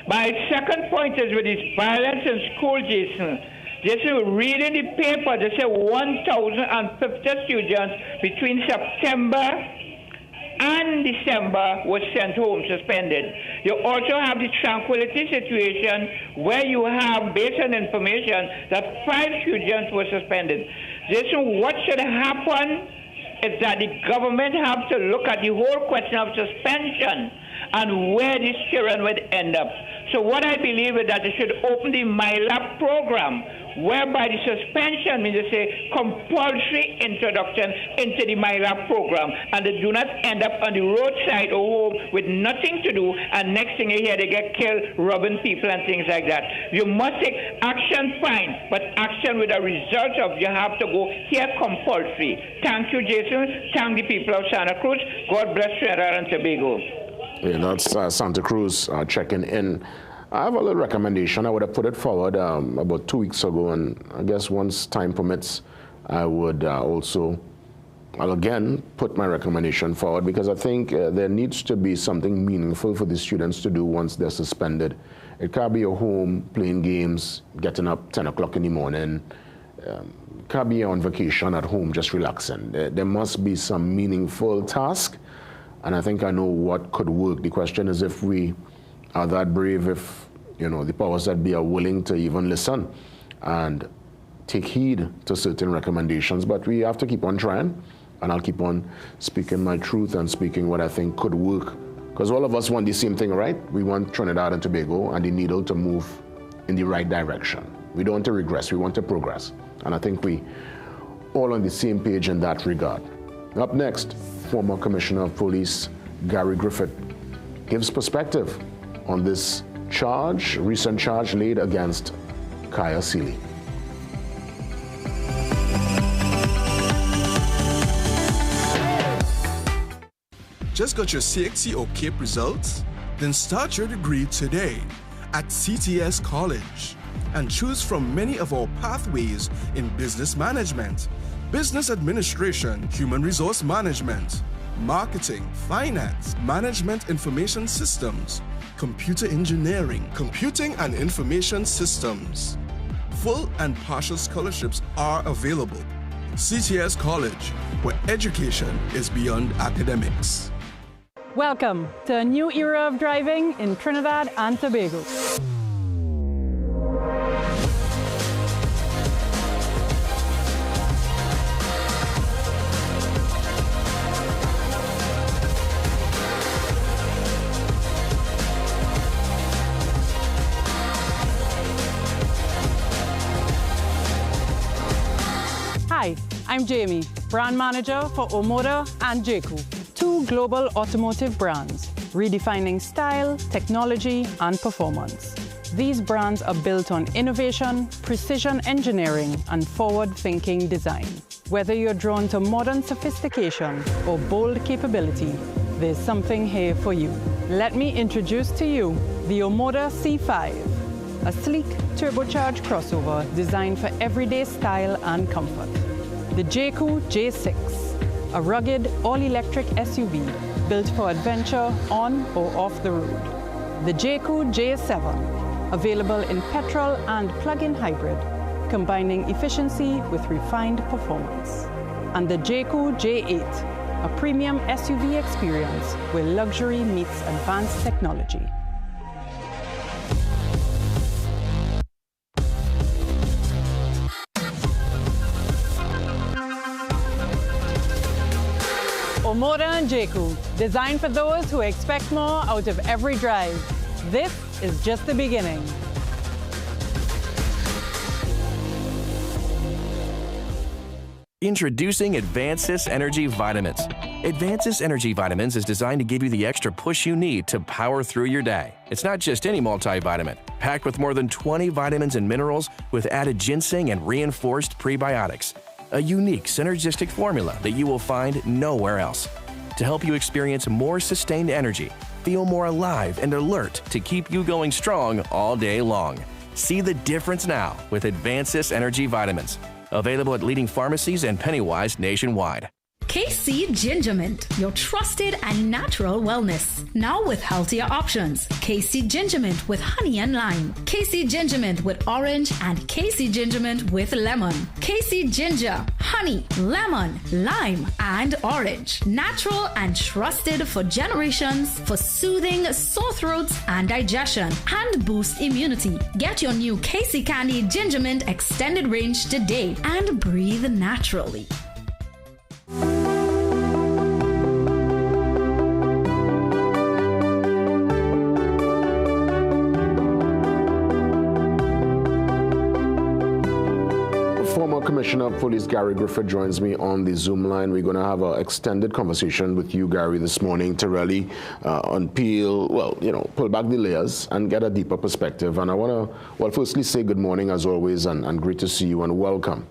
My second point is with this violence in school, Jason. Jason, reading the paper, they say 1,050 students between September and December was sent home suspended. You also have the tranquility situation where you have, based on information, that 5 students were suspended. Jason, what should happen is that the government have to look at the whole question of suspension and where these children would end up. So what I believe is that they should open the MyLab program, whereby the suspension means they say compulsory introduction into the MyLab program, and they do not end up on the roadside or home with nothing to do, and next thing you hear they get killed, robbing people and things like that. You must take action, fine, but action with a result of you have to go here compulsory. Thank you, Jason. Thank the people of Santa Cruz. God bless Trinidad and Tobago. Yeah, that's Santa Cruz checking in. I have a little recommendation. I would have put it forward about 2 weeks ago, and I guess once time permits, I would I'll again put my recommendation forward, because I think there needs to be something meaningful for the students to do once they're suspended. It can't be a home playing games, getting up 10 o'clock in the morning. Can't be on vacation at home just relaxing. There must be some meaningful task, and I think I know what could work. The question is if we are that brave, if the powers that be are willing to even listen and take heed to certain recommendations. But we have to keep on trying, and I'll keep on speaking my truth and speaking what I think could work, because all of us want the same thing, right? We want Trinidad and Tobago and the needle to move in the right direction. We don't want to regress, we want to progress, and I think we all on the same page in that regard. Up next, former Commissioner of Police Gary Griffith gives perspective on this recent charge laid against Kaya Seeley. Just got your CXC or CAPE results? Then start your degree today at CTS College and choose from many of our pathways in business management, business administration, human resource management, marketing, finance, management information systems, computer engineering, computing and information systems. Full and partial scholarships are available. CTS College, where education is beyond academics. Welcome to a new era of driving in Trinidad and Tobago. I'm Jamie, brand manager for Omoda and J.Crew, two global automotive brands, redefining style, technology, and performance. These brands are built on innovation, precision engineering, and forward-thinking design. Whether you're drawn to modern sophistication or bold capability, there's something here for you. Let me introduce to you the Omoda C5, a sleek, turbocharged crossover designed for everyday style and comfort. The J.Crew J6, a rugged, all-electric SUV built for adventure on or off the road. The J.Crew J7, available in petrol and plug-in hybrid, combining efficiency with refined performance. And the J.Crew J8, a premium SUV experience where luxury meets advanced technology. Omoda and J.Crew, designed for those who expect more out of every drive. This is just the beginning. Introducing Advancis Energy Vitamins. Advancis Energy Vitamins is designed to give you the extra push you need to power through your day. It's not just any multivitamin. Packed with more than 20 vitamins and minerals with added ginseng and reinforced prebiotics. A unique synergistic formula that you will find nowhere else. To help you experience more sustained energy, feel more alive and alert to keep you going strong all day long. See the difference now with Advancis Energy Vitamins. Available at leading pharmacies and Pennywise nationwide. KC Ginger Mint, your trusted and natural wellness. Now with healthier options. KC Ginger Mint with honey and lime. KC Ginger Mint with orange and KC Ginger Mint with lemon. KC Ginger, honey, lemon, lime, and orange. Natural and trusted for generations for soothing sore throats and digestion and boost immunity. Get your new KC Candy Ginger Mint extended range today and breathe naturally. Former Commissioner of Police Gary Griffith joins me on the Zoom line. We're going to have an extended conversation with you, Gary, this morning to really pull back the layers and get a deeper perspective. And I want to, firstly say good morning as always and great to see you and welcome.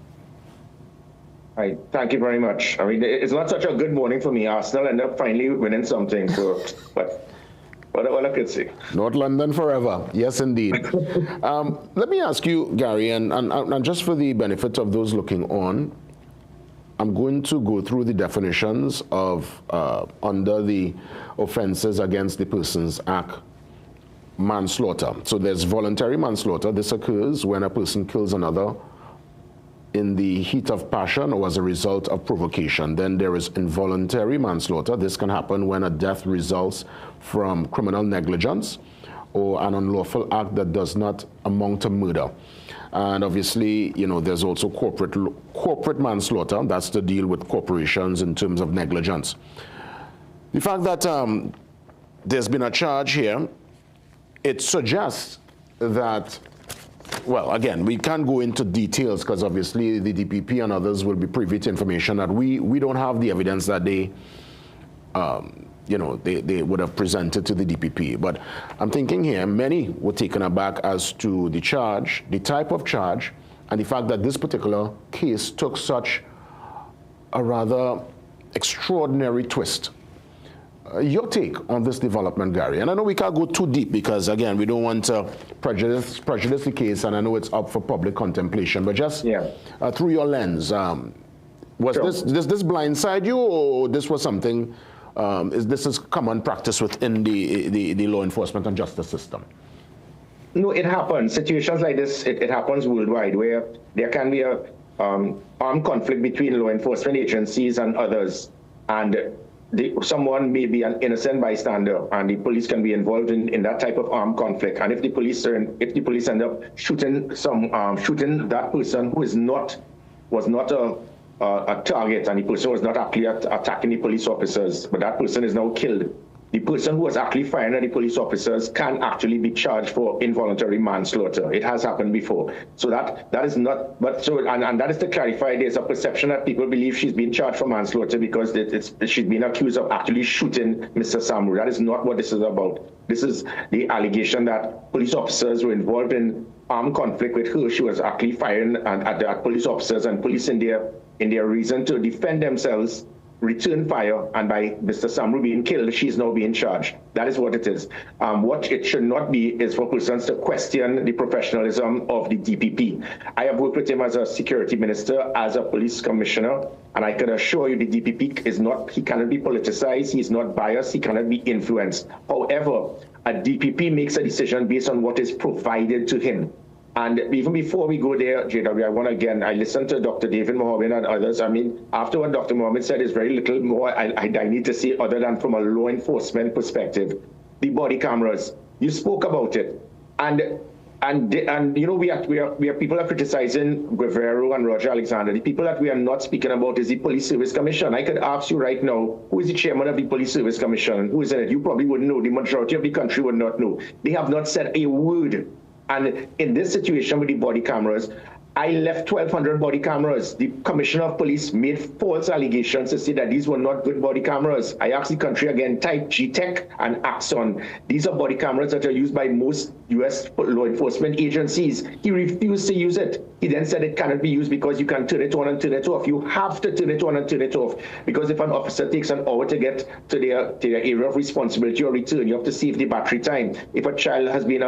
Hi, thank you very much. I mean, it's not such a good morning for me. Arsenal end up finally winning something, but what I could see. North London forever. Yes, indeed. Let me ask you, Gary, and just for the benefit of those looking on, I'm going to go through the definitions of under the Offences Against the Persons Act manslaughter. So there's voluntary manslaughter. This occurs when a person kills another in the heat of passion or as a result of provocation. Then there is involuntary manslaughter. This can happen when a death results from criminal negligence or an unlawful act that does not amount to murder. And obviously, there's also corporate manslaughter. That's to deal with corporations in terms of negligence. The fact that there's been a charge here, it suggests that, well, again, we can't go into details because obviously the DPP and others will be privy to information that we don't have the evidence that they would have presented to the DPP. But I'm thinking here, many were taken aback as to the charge, the type of charge, and the fact that this particular case took such a rather extraordinary twist. Your take on this development, Gary? And I know we can't go too deep because, again, we don't want to prejudice the case, and I know it's up for public contemplation. But just through your lens, does this blindside you, or this was something? This is common practice within the law enforcement and justice system? No, it happens. Situations like this, it happens worldwide, where there can be a armed conflict between law enforcement agencies and others, and someone may be an innocent bystander, and the police can be involved in that type of armed conflict. And if the police end up shooting that person who was not a target, and the person was not actually attacking the police officers, but that person is now killed, the person who was actually firing at the police officers can actually be charged for involuntary manslaughter. It has happened before. So that is not, but so, and that is to clarify, there's a perception that people believe she's been charged for manslaughter because she's been accused of actually shooting Mr. Samru. That is not what this is about. This is the allegation that police officers were involved in armed conflict with her. She was actually firing at police officers, and police in their reason to defend themselves return fire, and by Mr. Samru being killed, she's now being charged. That is what it is. What it should not be is for persons to question the professionalism of the DPP. I have worked with him as a security minister, as a police commissioner, and I can assure you the DPP is not, he cannot be politicized, he's not biased, he cannot be influenced. However, a DPP makes a decision based on what is provided to him. And even before we go there, JW, I listened to Dr. David Mohammed and others. I mean, after what Dr. Mohammed said is very little more I need to say other than from a law enforcement perspective. The body cameras, you spoke about it. And you know, we are people are criticizing Guerrero and Roger Alexander. The people that we are not speaking about is the Police Service Commission. I could ask you right now, who is the chairman of the Police Service Commission? Who is in it? You probably wouldn't know. The majority of the country would not know. They have not said a word. And in this situation with the body cameras, I left 1,200 body cameras. The Commissioner of Police made false allegations to say that these were not good body cameras. I asked the country again, type GTEC and Axon. These are body cameras that are used by most U.S. law enforcement agencies. He refused to use it. He then said it cannot be used because you can turn it on and turn it off. You have to turn it on and turn it off. Because if an officer takes an hour to get to their area of responsibility or return, you have to save the battery time. If a child has been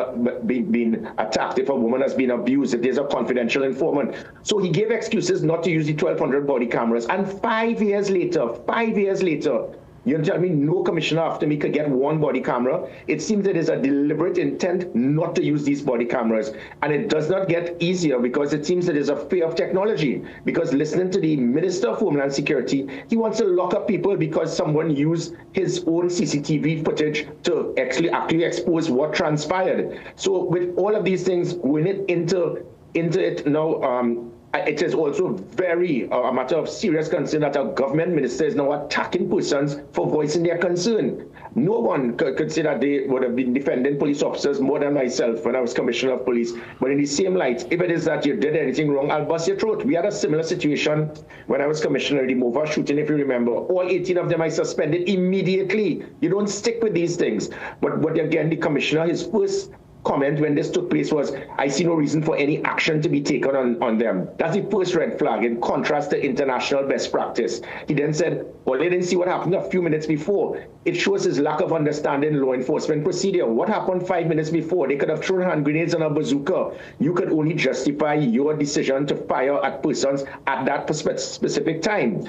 attacked, if a woman has been abused, if there's a confidential informant. So he gave excuses not to use the 1,200 body cameras. And 5 years later, you tell me no commissioner after me could get one body camera. It seems it is a deliberate intent not to use these body cameras. And it does not get easier because it seems it is a fear of technology. Because listening to the Minister of Homeland Security, he wants to lock up people because someone used his own CCTV footage to actually expose what transpired. So with all of these things, when it into it now, it is also very a matter of serious concern that a government minister is now attacking persons for voicing their concern. No one could say that they would have been defending police officers more than myself when I was Commissioner of Police. But in the same light, if it is that you did anything wrong, I'll bust your throat. We had a similar situation when I was Commissioner of the Mova shooting, if you remember. All 18 of them I suspended immediately. You don't stick with these things. But again, the Commissioner, his first comment when this took place was, I see no reason for any action to be taken on them. That's the first red flag, in contrast to international best practice. He then said, well, they didn't see what happened a few minutes before. It shows his lack of understanding law enforcement procedure. What happened 5 minutes before? They could have thrown hand grenades and a bazooka. You could only justify your decision to fire at persons at that specific time.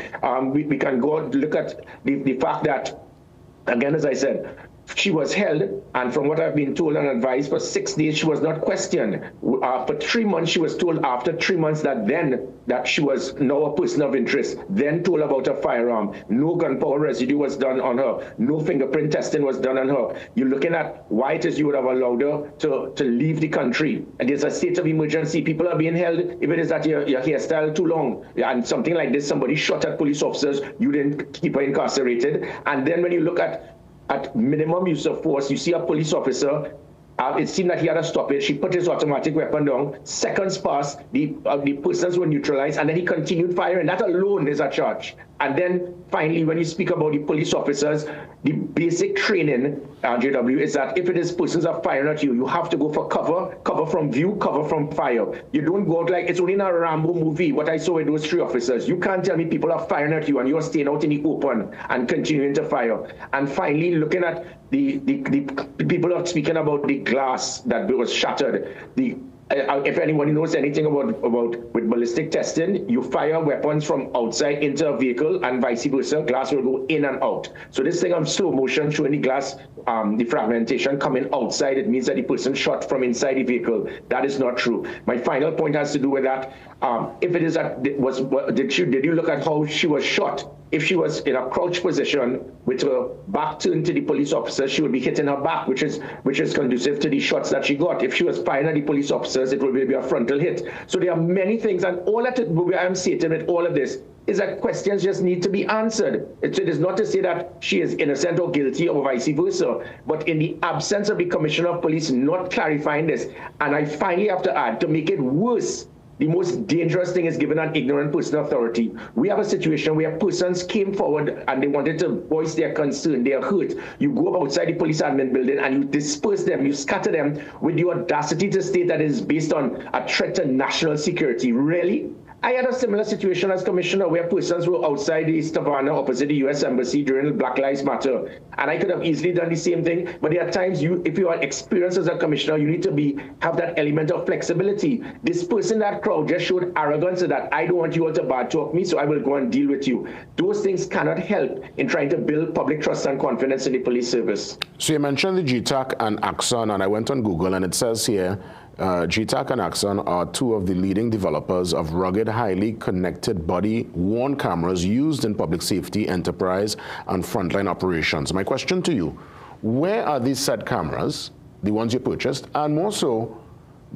We can go look at the fact that, again, as I said, she was held, and from what I've been told and advised, for 6 days she was not questioned. For 3 months, she was told after 3 months that she was now a person of interest, then told about a firearm. No gunpowder residue was done on her. No fingerprint testing was done on her. You're looking at why it is you would have allowed her to leave the country. And there's a state of emergency. People are being held. If it is that your hairstyle too long, and something like this, somebody shot at police officers, you didn't keep her incarcerated. And then when you look at minimum use of force, you see a police officer, it seemed that he had a stoppage. He put his automatic weapon down. Seconds passed, the persons were neutralized, and then he continued firing. That alone is a charge. And then finally, when you speak about the police officers, the basic training, JW, is that if it is persons are firing at you, you have to go for cover from view, cover from fire. You don't go out like it's only in a Rambo movie, what I saw with those 3 officers. You can't tell me people are firing at you and you're staying out in the open and continuing to fire. And finally, looking at the people are speaking about the glass that was shattered. If anyone knows anything about with ballistic testing, you fire weapons from outside into a vehicle and vice versa. Glass will go in and out. So this thing on slow motion showing the glass, the fragmentation coming outside, it means that the person shot from inside the vehicle. That is not true. My final point has to do with that. If it is that did you look at how she was shot? If she was in a crouch position with her back turned to the police officer, she would be hitting her back, which is conducive to the shots that she got. If she was firing at the police officers, it would be a frontal hit. So there are many things, and all that I'm stating with all of this is that questions just need to be answered. It is not to say that she is innocent or guilty or vice versa, but in the absence of the Commissioner of Police not clarifying this, and I finally have to add, to make it worse, the most dangerous thing is giving an ignorant person authority. We have a situation where persons came forward and they wanted to voice their concern, their hurt. You go outside the police admin building and you disperse them, you scatter them with the audacity to state that it is based on a threat to national security. Really? I had a similar situation as commissioner where persons were outside the Havana opposite the U.S. Embassy during the Black Lives Matter. And I could have easily done the same thing. But there are times if you are experienced as a commissioner, you need to have that element of flexibility. This person, that crowd, just showed arrogance that I don't want you all to bad talk me, so I will go and deal with you. Those things cannot help in trying to build public trust and confidence in the police service. So you mentioned the GTAC and Axon, and I went on Google, and it says here, GTAC and Axon are two of the leading developers of rugged, highly connected body-worn cameras used in public safety, enterprise, and frontline operations. My question to you, where are these said cameras, the ones you purchased, and more so,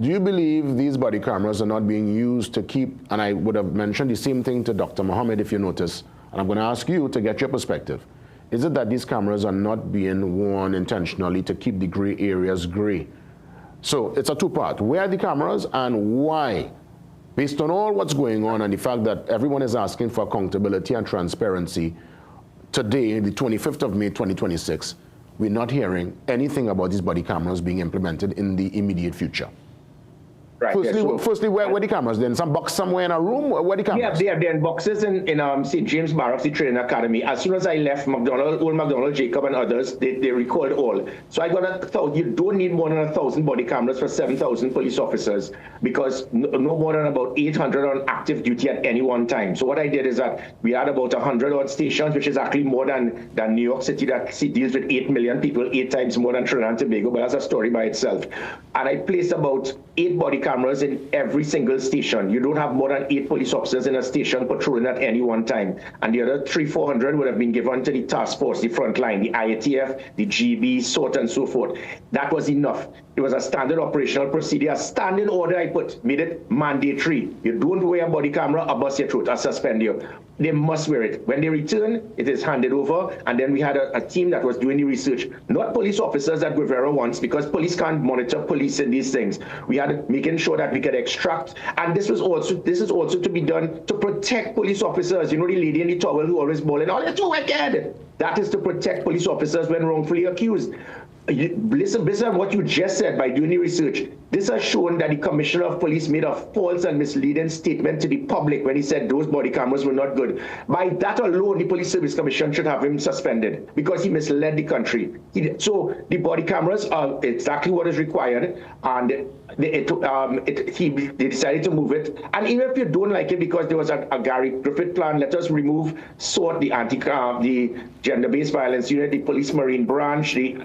do you believe these body cameras are not being used to keep, and I would have mentioned the same thing to Dr. Mohammed if you notice, and I'm going to ask you to get your perspective. Is it that these cameras are not being worn intentionally to keep the gray areas gray? So it's a two-part. Where are the cameras and why? Based on all what's going on and the fact that everyone is asking for accountability and transparency, today, the 25th of May, 2026, we're not hearing anything about these body cameras being implemented in the immediate future. Right, Firstly, where are the cameras? Then some box somewhere in a room? Where are the cameras? Yeah, they're in boxes in St. James Barracks, the training academy. As soon as I left old McDonald, Jacob, and others, they recalled all. So I got you don't need more than 1,000 body cameras for 7,000 police officers, because no more than about 800 on active duty at any one time. So what I did is that we had about 100 odd stations, which is actually more than New York City, that deals with 8 million people, 8 times more than Trinidad and Tobago, but that's a story by itself. And I placed about 8 body cameras in every single station. You don't have more than 8 police officers in a station patrolling at any one time. And the other 300-400 would have been given to the task force, the front line, the IATF, the GB, so on and so forth. That was enough. It was a standard operational procedure, a standing order I made it mandatory. You don't wear a body camera, I'll bust your throat, I'll suspend you. They must wear it. When they return, it is handed over, and then we had a team that was doing the research. Not police officers that Guevara wants, because police can't monitor police in these things. We had making sure that we could extract, and this is also to be done to protect police officers. You know, the lady in the towel who always bawling, "Oh, you're too wicked." That is to protect police officers when wrongfully accused. Listen to what you just said by doing the research. This has shown that the Commissioner of Police made a false and misleading statement to the public when he said those body cameras were not good. By that alone, the Police Service Commission should have him suspended because he misled the country. So the body cameras are exactly what is required, and they decided to move it. And even if you don't like it because there was a Gary Griffith plan, let us remove SORT, the gender-based violence unit, the police marine branch, the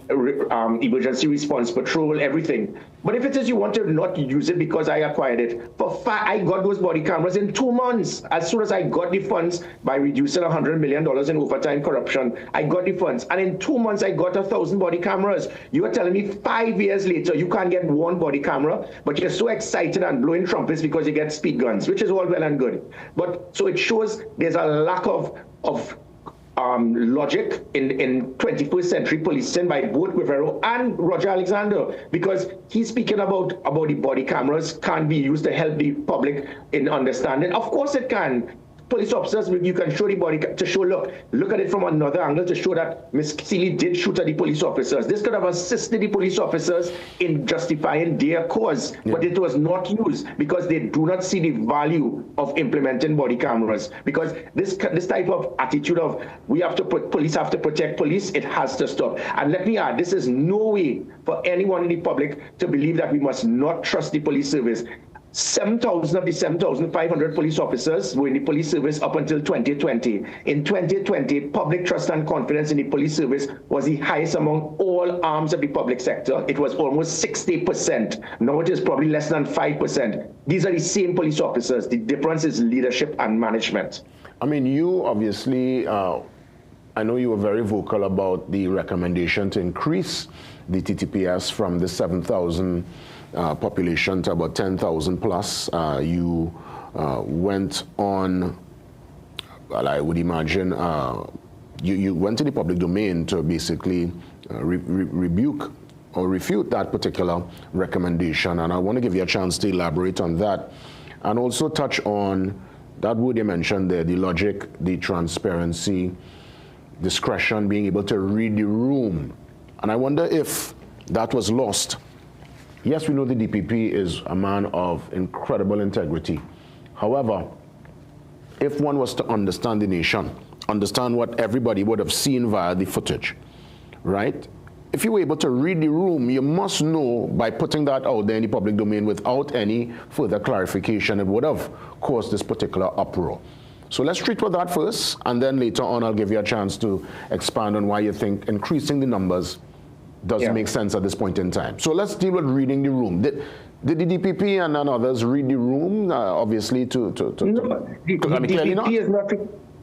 emergency response patrol, everything. But if it is you want to not use it because I acquired it, I got those body cameras in 2 months. As soon as I got the funds by reducing $100 million in overtime corruption, I got the funds. And in 2 months, I got 1,000 body cameras. You are telling me 5 years later, you can't get one body camera, but you're so excited and blowing trumpets because you get speed guns, which is all well and good. But so it shows there's a lack of logic in 21st century policing by both Guevara and Roger Alexander, because he's speaking about the body cameras can't be used to help the public in understanding. Of course it can. Police officers, you can show the body to show, look at it from another angle to show that Ms. Seeley did shoot at the police officers. This could have assisted the police officers in justifying their cause, but it was not used because they do not see the value of implementing body cameras. Because this type of attitude of police have to protect police, it has to stop. And let me add, this is no way for anyone in the public to believe that we must not trust the police service. 7,000 of the 7,500 police officers were in the police service up until 2020. In 2020, public trust and confidence in the police service was the highest among all arms of the public sector. It was almost 60%. Now it is probably less than 5%. These are the same police officers. The difference is leadership and management. I mean, you obviously, I know you were very vocal about the recommendation to increase the TTPS from the 7,000 population to about 10,000 plus. You went on well, I would imagine you went to the public domain to basically rebuke or refute that particular recommendation, and I want to give you a chance to elaborate on that and also touch on that word you mentioned there, the logic, the transparency, discretion, being able to read the room. And I wonder if that was lost. Yes, we know the DPP is a man of incredible integrity. However, if one was to understand the nation, understand what everybody would have seen via the footage, right? If you were able to read the room, you must know by putting that out there in the public domain without any further clarification, it would have caused this particular uproar. So let's treat with that first, and then later on I'll give you a chance to expand on why you think increasing the numbers doesn't make sense at this point in time. So let's deal with reading the room. Did the DPP and others read the room, obviously, No, the DPP is not.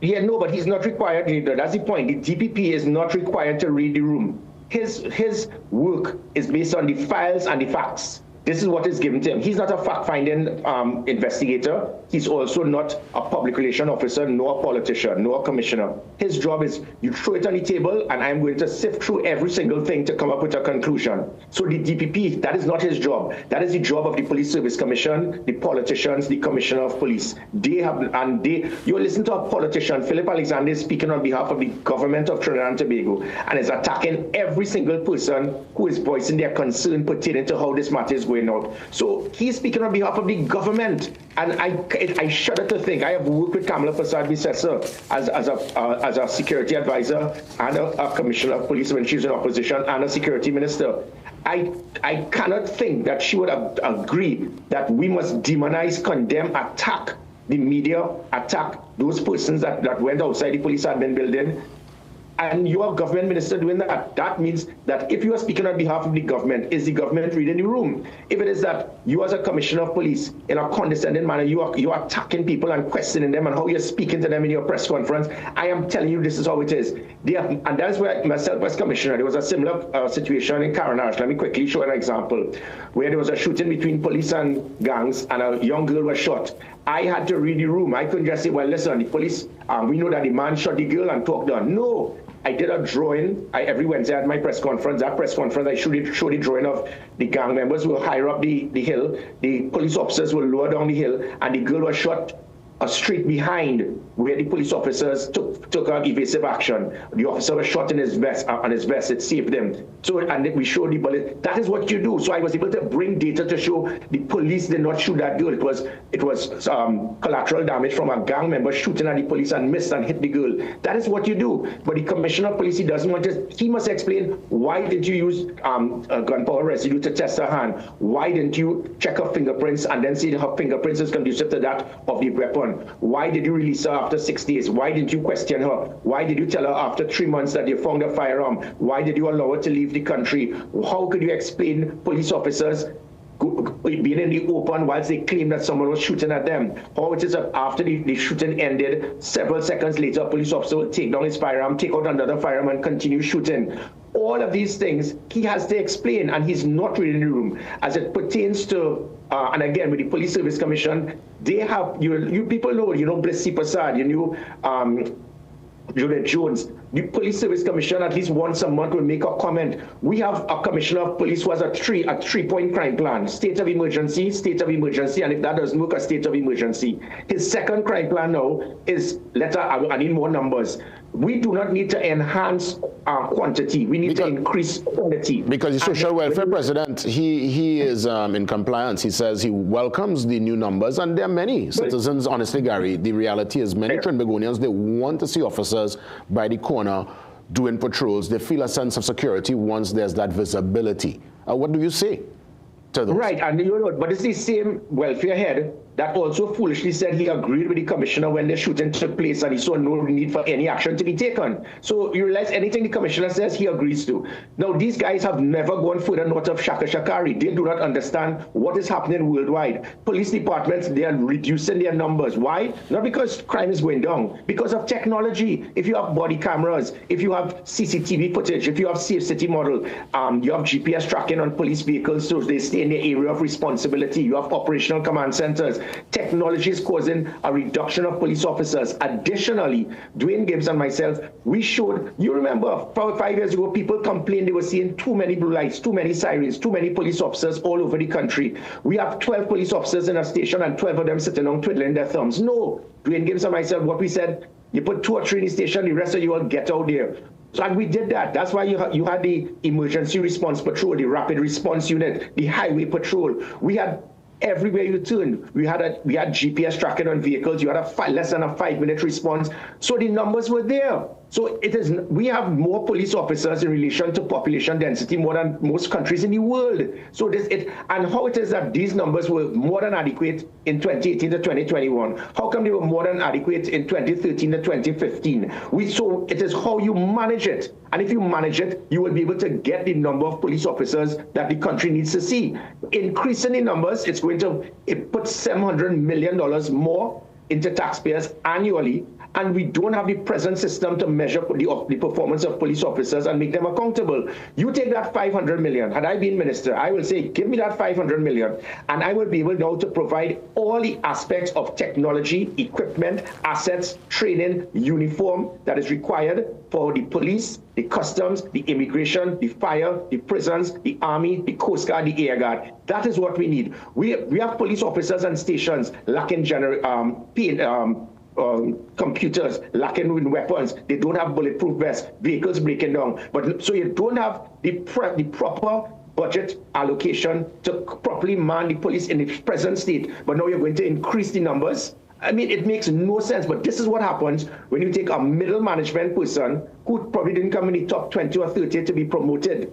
Yeah, no, but he's not required either. That's the point. The DPP is not required to read the room. His work is based on the files and the facts. This is what is given to him. He's not a fact-finding investigator. He's also not a public relation officer, nor a politician, nor a commissioner. His job is you throw it on the table, and I'm going to sift through every single thing to come up with a conclusion. So the DPP, that is not his job. That is the job of the Police Service Commission, the politicians, the Commissioner of Police. You listen to a politician, Philip Alexander, is speaking on behalf of the government of Trinidad and Tobago, and is attacking every single person who is voicing their concern pertaining to how this matter is going out. So he's speaking on behalf of the government, and I shudder to think. I have worked with Kamala Prasad-Bissessar as a security advisor and a commissioner of police when she was in opposition and a security minister. I cannot think that she would agree that we must demonize, condemn, attack the media, attack those persons that went outside the police admin building. And you are government minister doing that. That means that if you are speaking on behalf of the government, is the government reading the room? If it is that you as a commissioner of police, in a condescending manner, you are attacking people and questioning them and how you're speaking to them in your press conference, I am telling you this is how it is. And that's where myself as commissioner, there was a similar situation in Carnival. Let me quickly show an example where there was a shooting between police and gangs and a young girl was shot. I had to read the room. I couldn't just say, well, listen, the police, we know that the man shot the girl and talked on. No. I did a drawing. Every Wednesday at my press conference. That press conference, I showed the drawing of the gang members who were higher up the hill. The police officers were lower down the hill, and the girl was shot a street behind where the police officers took evasive action. The officer was shot in his vest, it saved them. So, and we showed the bullet. That is what you do. So I was able to bring data to show the police did not shoot that girl. It was collateral damage from a gang member shooting at the police and missed and hit the girl. That is what you do. But the commissioner of police, he doesn't want to. He must explain, why did you use gunpowder residue to test her hand? Why didn't you check her fingerprints and then see her fingerprints is conducive to that of the weapon? Why did you release her after 6 days? Why didn't you question her? Why did you tell her after 3 months that you found a firearm? Why did you allow her to leave the country? How could you explain police officers being in the open whilst they claim that someone was shooting at them? How it is that after the shooting ended, several seconds later, a police officer will take down his firearm, take out another firearm, and continue shooting? All of these things he has to explain, and he's not reading the room. As it pertains to, and again, with the Police Service Commission, they have, you people know, Blissy Prasad, Juliet Jones. The Police Service Commission at least once a month will make a comment. We have a commissioner of police who has a three-point crime plan: state of emergency, and if that doesn't work, a state of emergency. His second crime plan now is I need more numbers. We do not need to enhance quantity. We need to increase quality. Because the social welfare president, he is in compliance. He says he welcomes the new numbers, and there are many citizens, honestly, Gary, the reality is many Trinbagonians, they want to see officers by the corner doing patrols. They feel a sense of security once there's that visibility. What do you say to those? Right, and but it's the same welfare head that also foolishly said he agreed with the commissioner when the shooting took place and he saw no need for any action to be taken. So you realize anything the commissioner says, he agrees to. Now, these guys have never gone further north of Shaka Shakari. They do not understand what is happening worldwide. Police departments, they are reducing their numbers. Why? Not because crime is going down, because of technology. If you have body cameras, if you have CCTV footage, if you have Safe City model, you have GPS tracking on police vehicles so they stay in the area of responsibility. You have operational command centers. Technology is causing a reduction of police officers. Additionally, Dwayne Gibbs and myself, we showed, you remember 5 years ago, people complained they were seeing too many blue lights, too many sirens, too many police officers all over the country. We have 12 police officers in a station and 12 of them sitting on twiddling their thumbs. No, Dwayne Gibbs and myself, what we said, you put 2 or 3 in the station, the rest of you all get out there. So and we did that. That's why you had the emergency response patrol, the rapid response unit, the highway patrol. We had everywhere you turn. We had GPS tracking on vehicles. You had less than a 5-minute response. So the numbers were there. So we have more police officers in relation to population density more than most countries in the world. So and how it is that these numbers were more than adequate in 2018 to 2021? How come they were more than adequate in 2013 to 2015? So it is how you manage it. And if you manage it, you will be able to get the number of police officers that the country needs to see. Increasing the numbers, it's going to put $700 million more into taxpayers annually, and we don't have the present system to measure the performance of police officers and make them accountable. You take that $500 million. Had I been minister, I will say, give me that $500 million, and I will be able now to provide all the aspects of technology, equipment, assets, training, uniform that is required for the police, the customs, the immigration, the fire, the prisons, the army, the Coast Guard, the Air Guard. That is what we need. We have police officers and stations lacking computers, lacking in weapons. They don't have bulletproof vests, vehicles breaking down. So you don't have the proper budget allocation to properly man the police in its present state. But now you're going to increase the numbers. I mean, it makes no sense, but this is what happens when you take a middle management person who probably didn't come in the top 20 or 30 to be promoted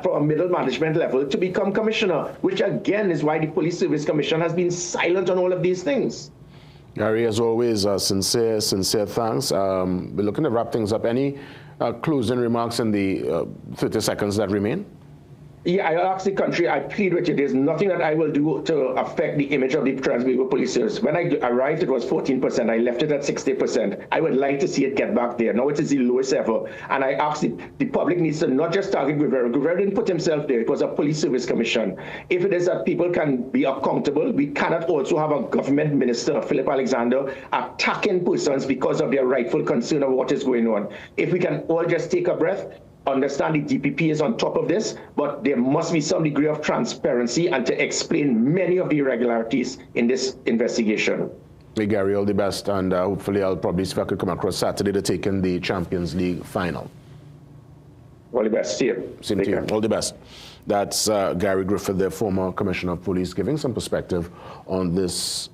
from a middle management level to become commissioner, which again is why the Police Service Commission has been silent on all of these things. Gary, as always, sincere thanks. We're looking to wrap things up. Any closing remarks in the 30 seconds that remain? Yeah, I ask the country, I plead with you, there's nothing that I will do to affect the image of the Trans-Bago Police Service. When I arrived, it was 14%. I left it at 60%. I would like to see it get back there. Now it is the lowest ever. And I ask the public needs to not just target Guerrero. Guerrero didn't put himself there. It was a Police Service Commission. If it is that people can be accountable, we cannot also have a government minister, Philip Alexander, attacking persons because of their rightful concern of what is going on. If we can all just take a breath, understand the DPP is on top of this, but there must be some degree of transparency and to explain many of the irregularities in this investigation. Hey, Gary, all the best, and hopefully I'll probably see if I could come across Saturday to take in the Champions League final. All the best. See you. Same to you. All the best. That's Gary Griffith, the former Commissioner of Police, giving some perspective on this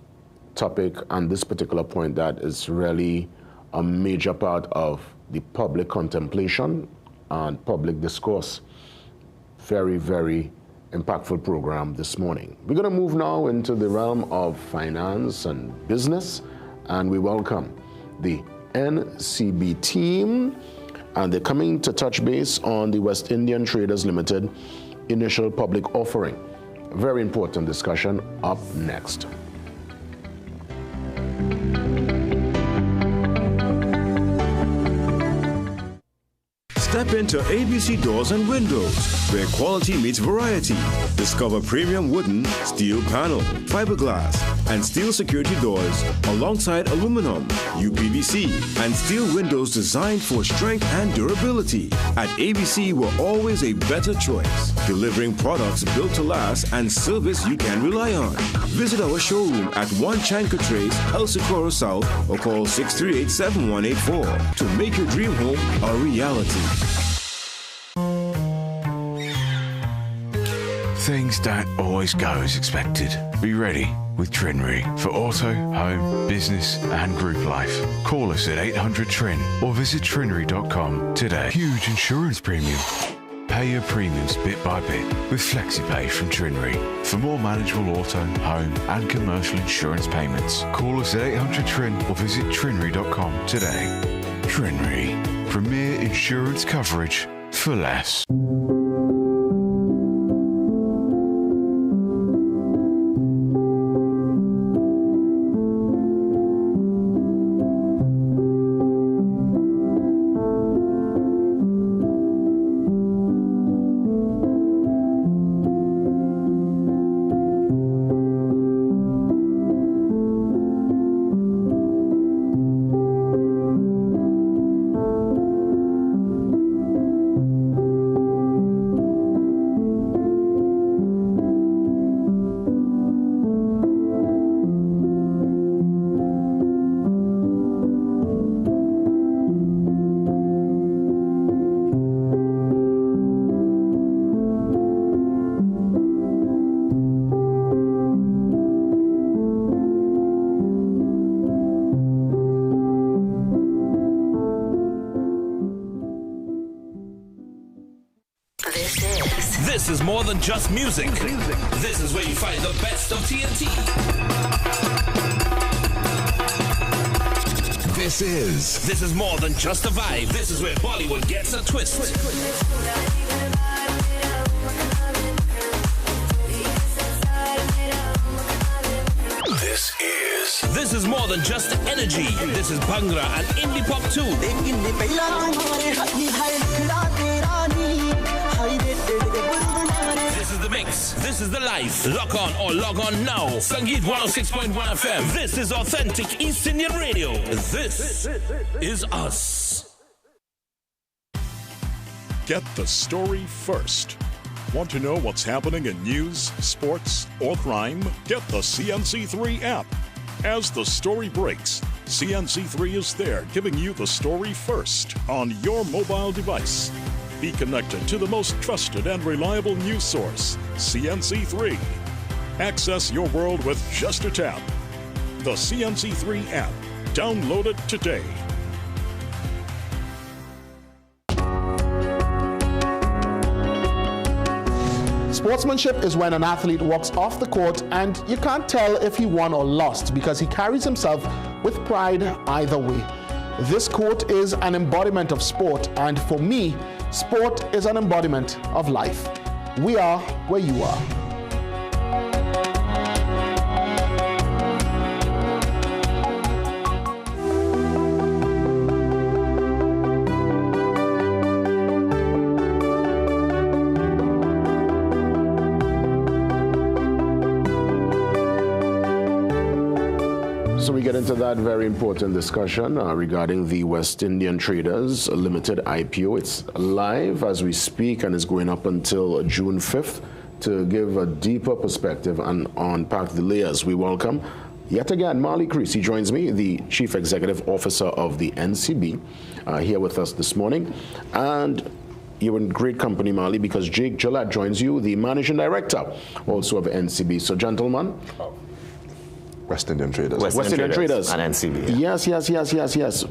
topic and this particular point that is really a major part of the public contemplation and public discourse. Very, very impactful program this morning. We're going to move now into the realm of finance and business, and we welcome the NCB team, and they're coming to touch base on the West Indian Traders Limited initial public offering. Very important discussion up next. Step into ABC Doors and Windows, where quality meets variety. Discover premium wooden, steel panel, fiberglass, and steel security doors alongside aluminum, UPVC, and steel windows designed for strength and durability. At ABC, we're always a better choice, delivering products built to last and service you can rely on. Visit our showroom at 1 Chanka Trace, El Socorro South, or call 638-7184 to make your dream home a reality. Things don't always go as expected. Be ready with Trinry for auto, home, business and group life. Call us at 800 TRIN or visit trinry.com today. Huge insurance premium. Pay your premiums bit by bit with FlexiPay from Trinry. For more manageable auto, home and commercial insurance payments, call us at 800 TRIN or visit trinry.com today. Trinry. Premier insurance coverage for less. This is more than just music. This is where you find the best of TNT. This is more than just a vibe. This is where Bollywood gets a twist. This is more than just energy. This is Bhangra and indie pop too. This is the mix. This is the life. Lock on or log on now. Sangeet 106.1 FM. This is authentic East Indian radio. This is us. Get the story first. Want to know what's happening in news, sports, or crime? Get the CNC3 app. As the story breaks, CNC3 is there giving you the story first on your mobile device. Be connected to the most trusted and reliable news source, CNC3. Access your world with just a tap. The CNC3 app. Download it today. Sportsmanship is when an athlete walks off the court and you can't tell if he won or lost because he carries himself with pride either way. This quote is an embodiment of sport, and for me, sport is an embodiment of life. We are where you are. So we get into that very important discussion regarding the West Indian Traders Limited IPO. It's live as we speak and is going up until June 5th. To give a deeper perspective and unpack the layers, we welcome yet again Marley Creasy joins me, the Chief Executive Officer of the NCB, here with us this morning. And you're in great company, Marley, because Jake Gillette joins you, the Managing Director also of NCB. So gentlemen. West Indian Traders. West Indian Traders. And NCB. Yeah. Yes.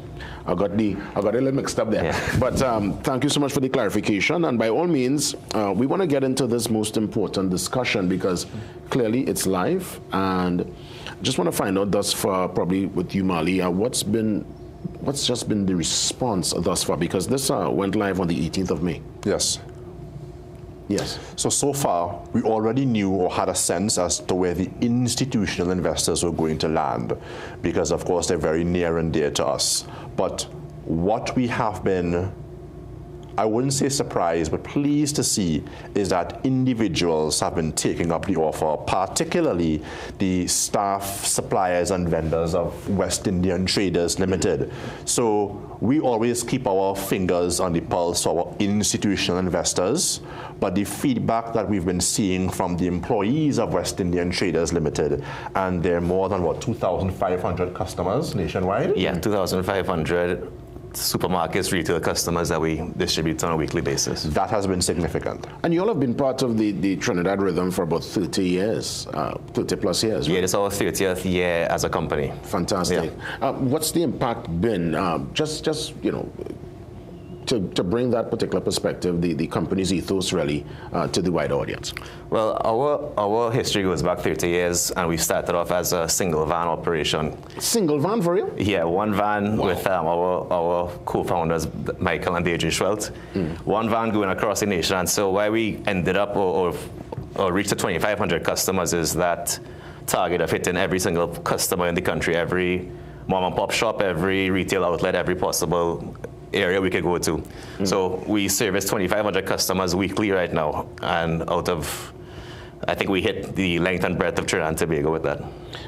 I got a little mixed up there. Yeah. But thank you so much for the clarification. And by all means, we want to get into this most important discussion because clearly it's live. And just want to find out thus far, probably with you, Marley, what's just been the response thus far? Because this went live on the 18th of May. Yes. Yes. So far, we already knew or had a sense as to where the institutional investors were going to land, because of course they're very near and dear to us. But what we have been, I wouldn't say surprised, but pleased to see is that individuals have been taking up the offer, particularly the staff, suppliers, and vendors of West Indian Traders Limited. So we always keep our fingers on the pulse of our institutional investors, but the feedback that we've been seeing from the employees of West Indian Traders Limited, and they're more than, 2,500 customers nationwide? Yeah, 2,500 supermarkets, retail customers that we distribute on a weekly basis. That has been significant. And you all have been part of the Trinidad Rhythm for about 30 years, 30 plus years, right? Yeah, it's our 30th year as a company. Fantastic. Yeah. What's the impact been, to bring that particular perspective, the company's ethos really, to the wide audience? Well, our history goes back 30 years, and we started off as a single van operation. Single van for real? Yeah, one van. Wow. With our co-founders, Michael and Deirdre Schwelt. One van going across the nation. And so why we ended up or reached the 2,500 customers is that target of hitting every single customer in the country, every mom and pop shop, every retail outlet, every possible area we could go to. So we service 2,500 customers weekly right now, and I think we hit the length and breadth of Trinidad and Tobago with that.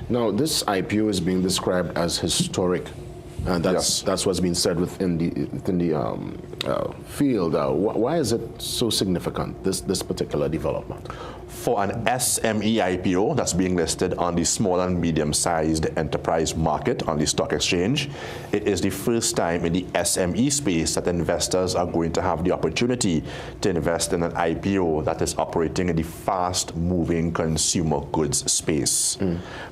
Now, this IPO is being described as historic. That's what's been said within the field. Why is it so significant, this particular development? For an SME IPO that's being listed on the small and medium-sized enterprise market on the stock exchange, it is the first time in the SME space that investors are going to have the opportunity to invest in an IPO that is operating in the fast-moving consumer goods space.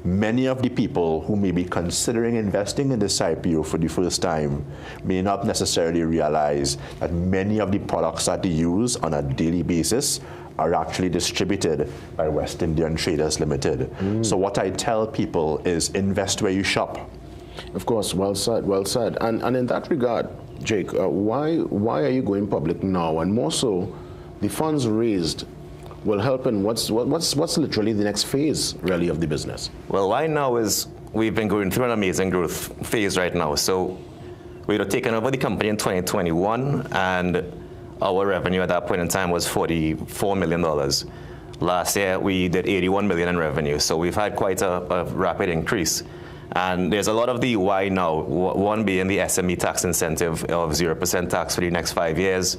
Many of the people who may be considering investing in this IPO for the first time may not necessarily realize that many of the products that they use on a daily basis are actually distributed by West Indian Traders Limited. So what I tell people is invest where you shop. Of course, well said, well said. And in that regard, Jake, why are you going public now? And more so, the funds raised will help in what's literally the next phase, really, of the business? Well, why now is we've been going through an amazing growth phase right now. So we had taken over the company in 2021, and our revenue at that point in time was $44 million. Last year, we did $81 million in revenue. So we've had quite a rapid increase. And there's a lot of the why now. One being the SME tax incentive of 0% tax for the next 5 years.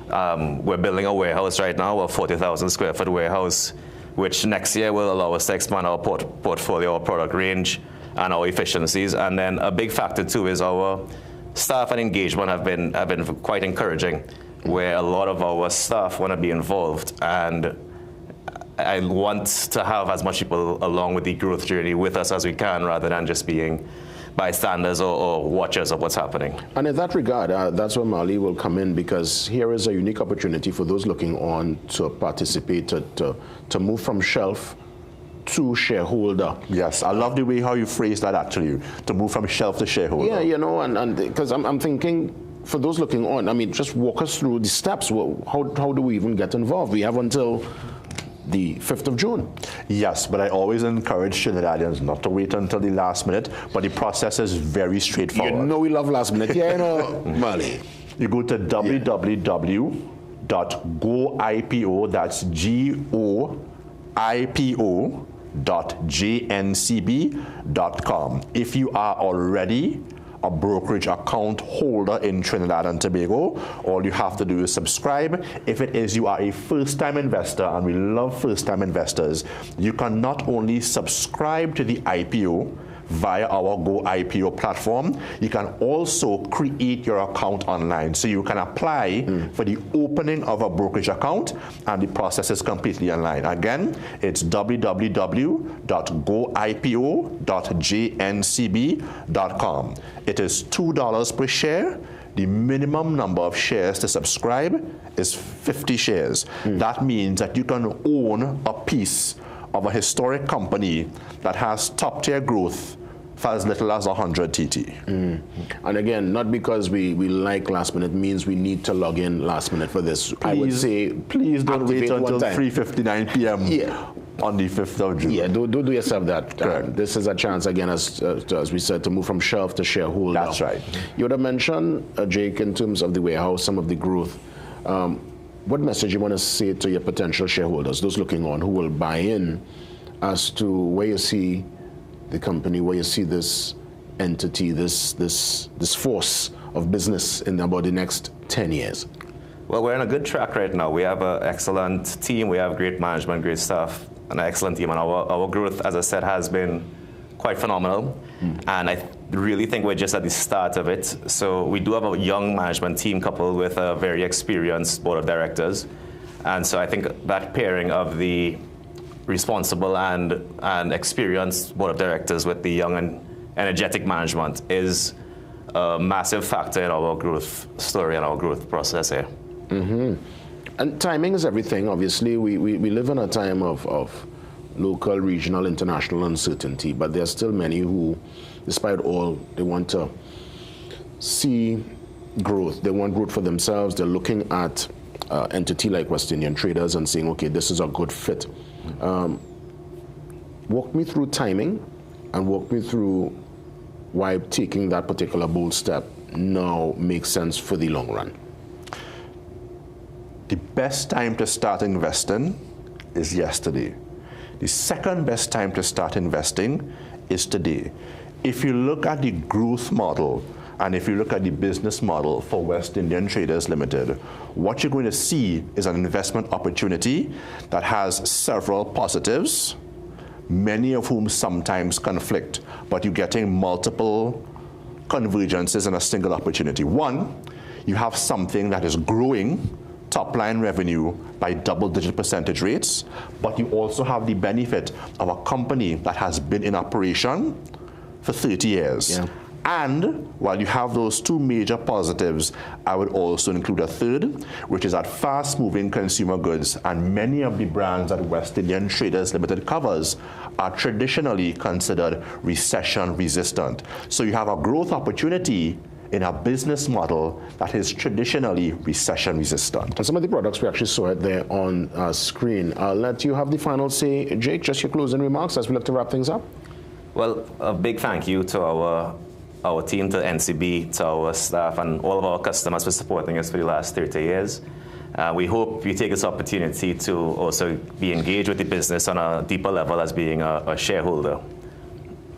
We're building a warehouse right now, a 40,000 square foot warehouse, which next year will allow us to expand our portfolio, our product range, and our efficiencies. And then a big factor too is our staff and engagement have been quite encouraging, where a lot of our staff want to be involved. And I want to have as much people along with the growth journey with us as we can, rather than just being bystanders or watchers of what's happening. And in that regard, that's where Marley will come in, because here is a unique opportunity for those looking on to participate, to move from shelf to shareholder. Yes, I love the way how you phrase that, actually, to move from shelf to shareholder. Yeah, you know, and because I'm thinking, for those looking on, I mean, just walk us through the steps. How do we even get involved? We have until the 5th of June. Yes, but I always encourage Trinidadians not to wait until the last minute, but the process is very straightforward. You know we love last minute. Yeah, you know, Marley. You go to www.goipo, that's GOIPO.jncb.com. If you are already a brokerage account holder in Trinidad and Tobago, all you have to do is subscribe. If it is you are a first-time investor, and we love first-time investors, you can not only subscribe to the IPO via our Go IPO platform, you can also create your account online. So you can apply for the opening of a brokerage account, and the process is completely online. Again, it's www.goipo.jncb.com. It is $2 per share. The minimum number of shares to subscribe is 50 shares. That means that you can own a piece of a historic company that has top-tier growth for as little as 100 TT. And again, not because we like last minute means we need to log in last minute for this. I would say, please don't wait until 3:59 p.m. on the 5th of June. Yeah, do yourself that. This is a chance, again, as we said, to move from shelf to shareholder. That's right. You would have mentioned, Jake, in terms of the warehouse, some of the growth. What message you want to say to your potential shareholders, those looking on, who will buy in, as to where you see the company, where you see this entity, this force of business in about the next 10 years? Well, we're on a good track right now. We have an excellent team. We have great management, great staff, and an excellent team. And our growth, as I said, has been quite phenomenal. And I really think we're just at the start of it. So we do have a young management team coupled with a very experienced board of directors. And so I think that pairing of the responsible and experienced board of directors with the young and energetic management is a massive factor in our growth story and our growth process here. And timing is everything. Obviously, we live in a time of local, regional, international uncertainty, but there are still many who, despite all, they want to see growth. They want growth for themselves. They're looking at entity like West Indian Traders and saying, okay, this is a good fit. Walk me through timing, and walk me through why taking that particular bold step now makes sense for the long run. The best time to start investing is yesterday. The second best time to start investing is today. If you look at the growth model, and if you look at the business model for West Indian Traders Limited, what you're going to see is an investment opportunity that has several positives, many of whom sometimes conflict, but you're getting multiple convergences in a single opportunity. One, you have something that is growing top-line revenue by double-digit percentage rates, but you also have the benefit of a company that has been in operation for 30 years. And while you have those two major positives, I would also include a third, which is that fast-moving consumer goods and many of the brands that West Indian Traders Limited covers are traditionally considered recession-resistant. So you have a growth opportunity in a business model that is traditionally recession-resistant. And some of the products, we actually saw it there on screen. I'll let you have the final say, Jake, just your closing remarks as we look to wrap things up. Well, a big thank you to our team, to NCB, to our staff, and all of our customers for supporting us for the last 30 years. We hope you take this opportunity to also be engaged with the business on a deeper level as being a shareholder.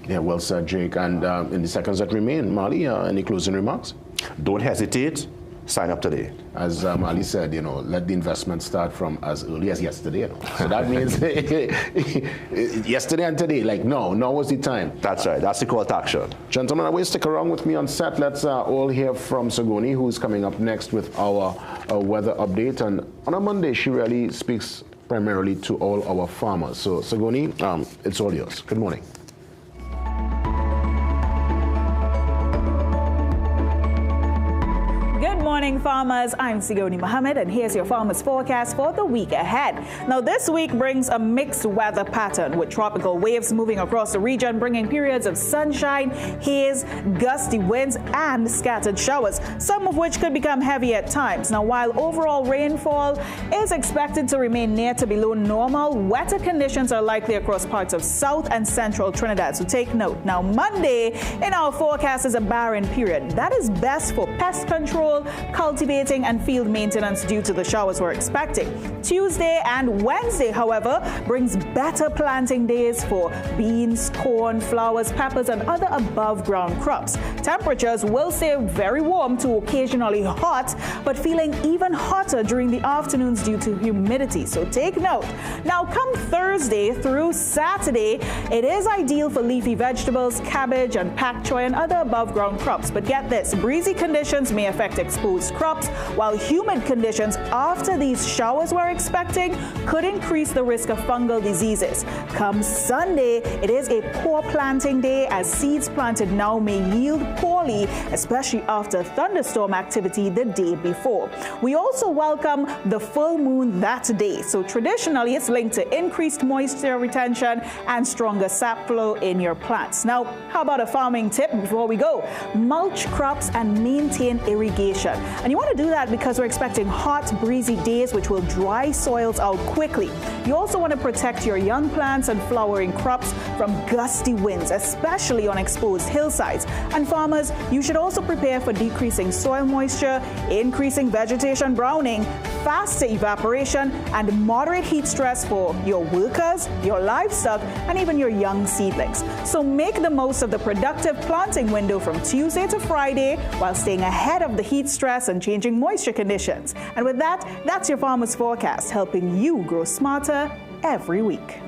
Yeah, well said, Jake. And in the seconds that remain, Marley, any closing remarks? Don't hesitate. Sign up today. As Ali said, let the investment start from as early as yesterday. So that means yesterday and today, now was the time. That's right. That's the call to action. Gentlemen, I will stick around with me on set. Let's all hear from Sagoni, who's coming up next with our weather update. And on a Monday, she really speaks primarily to all our farmers. So Sagoni, it's all yours. Good morning. Good morning, farmers. I'm Sigoni Mohammed, and here's your farmers forecast for the week ahead. Now, this week brings a mixed weather pattern with tropical waves moving across the region, bringing periods of sunshine, haze, gusty winds, and scattered showers, some of which could become heavy at times. Now, while overall rainfall is expected to remain near to below normal, wetter conditions are likely across parts of south and central Trinidad. So take note. Now, Monday in our forecast is a barren period. That is best for pest control, cultivating, and field maintenance due to the showers we're expecting. Tuesday and Wednesday, however, brings better planting days for beans, corn, flowers, peppers, and other above ground crops. Temperatures will stay very warm to occasionally hot, but feeling even hotter during the afternoons due to humidity. So take note. Now, come Thursday through Saturday, it is ideal for leafy vegetables, cabbage, and pak choy, and other above ground crops. But get this, breezy conditions may affect exposed crops, while humid conditions after these showers we're expecting could increase the risk of fungal diseases. Come Sunday, it is a poor planting day as seeds planted now may yield poorly, especially after thunderstorm activity the day before. We also welcome the full moon that day, so traditionally it's linked to increased moisture retention and stronger sap flow in your plants. Now, how about a farming tip before we go? Mulch crops and maintain irrigation. And you want to do that because we're expecting hot, breezy days which will dry soils out quickly. You also want to protect your young plants and flowering crops from gusty winds, especially on exposed hillsides. And farmers, you should also prepare for decreasing soil moisture, increasing vegetation browning, faster evaporation, and moderate heat stress for your workers, your livestock, and even your young seedlings. So make the most of the productive planting window from Tuesday to Friday while staying ahead of the heat stress and changing moisture conditions. And with that, that's your farmer's forecast, helping you grow smarter every week.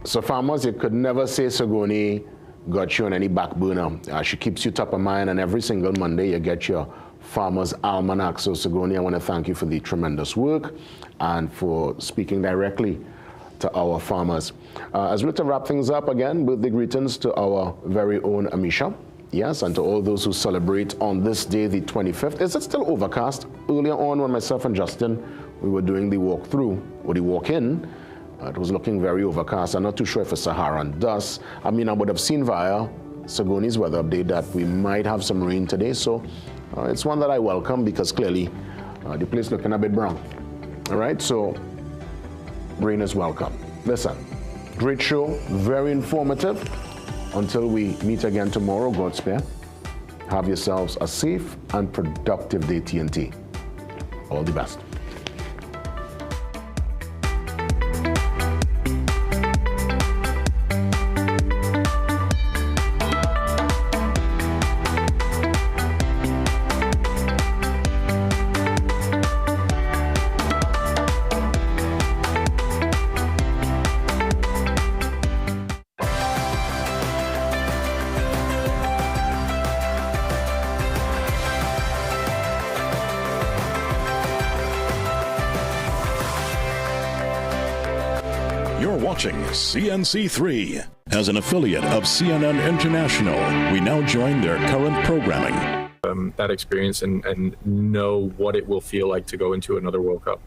So farmers, you could never say Sagoni got you on any back burner. She keeps you top of mind, and every single Monday you get your Farmer's Almanac. So Sagoni, I want to thank you for the tremendous work and for speaking directly to our farmers. As we look to wrap things up again, birthday greetings to our very own Amisha. Yes, and to all those who celebrate on this day, the 25th. Is it still overcast? Earlier on when myself and Justin, we were doing the walk-through, or the walk-in, it was looking very overcast. I'm not too sure if it's Saharan dust. I mean, I would have seen via Sagoni's weather update that we might have some rain today, so it's one that I welcome because clearly the place looking a bit brown. All right, so rain is welcome. Listen, great show, very informative. Until we meet again tomorrow, God spare, have yourselves a safe and productive day, TNT. All the best. watching CNC3. As an affiliate of CNN International, we now join their current programming. That experience and know what it will feel like to go into another World Cup.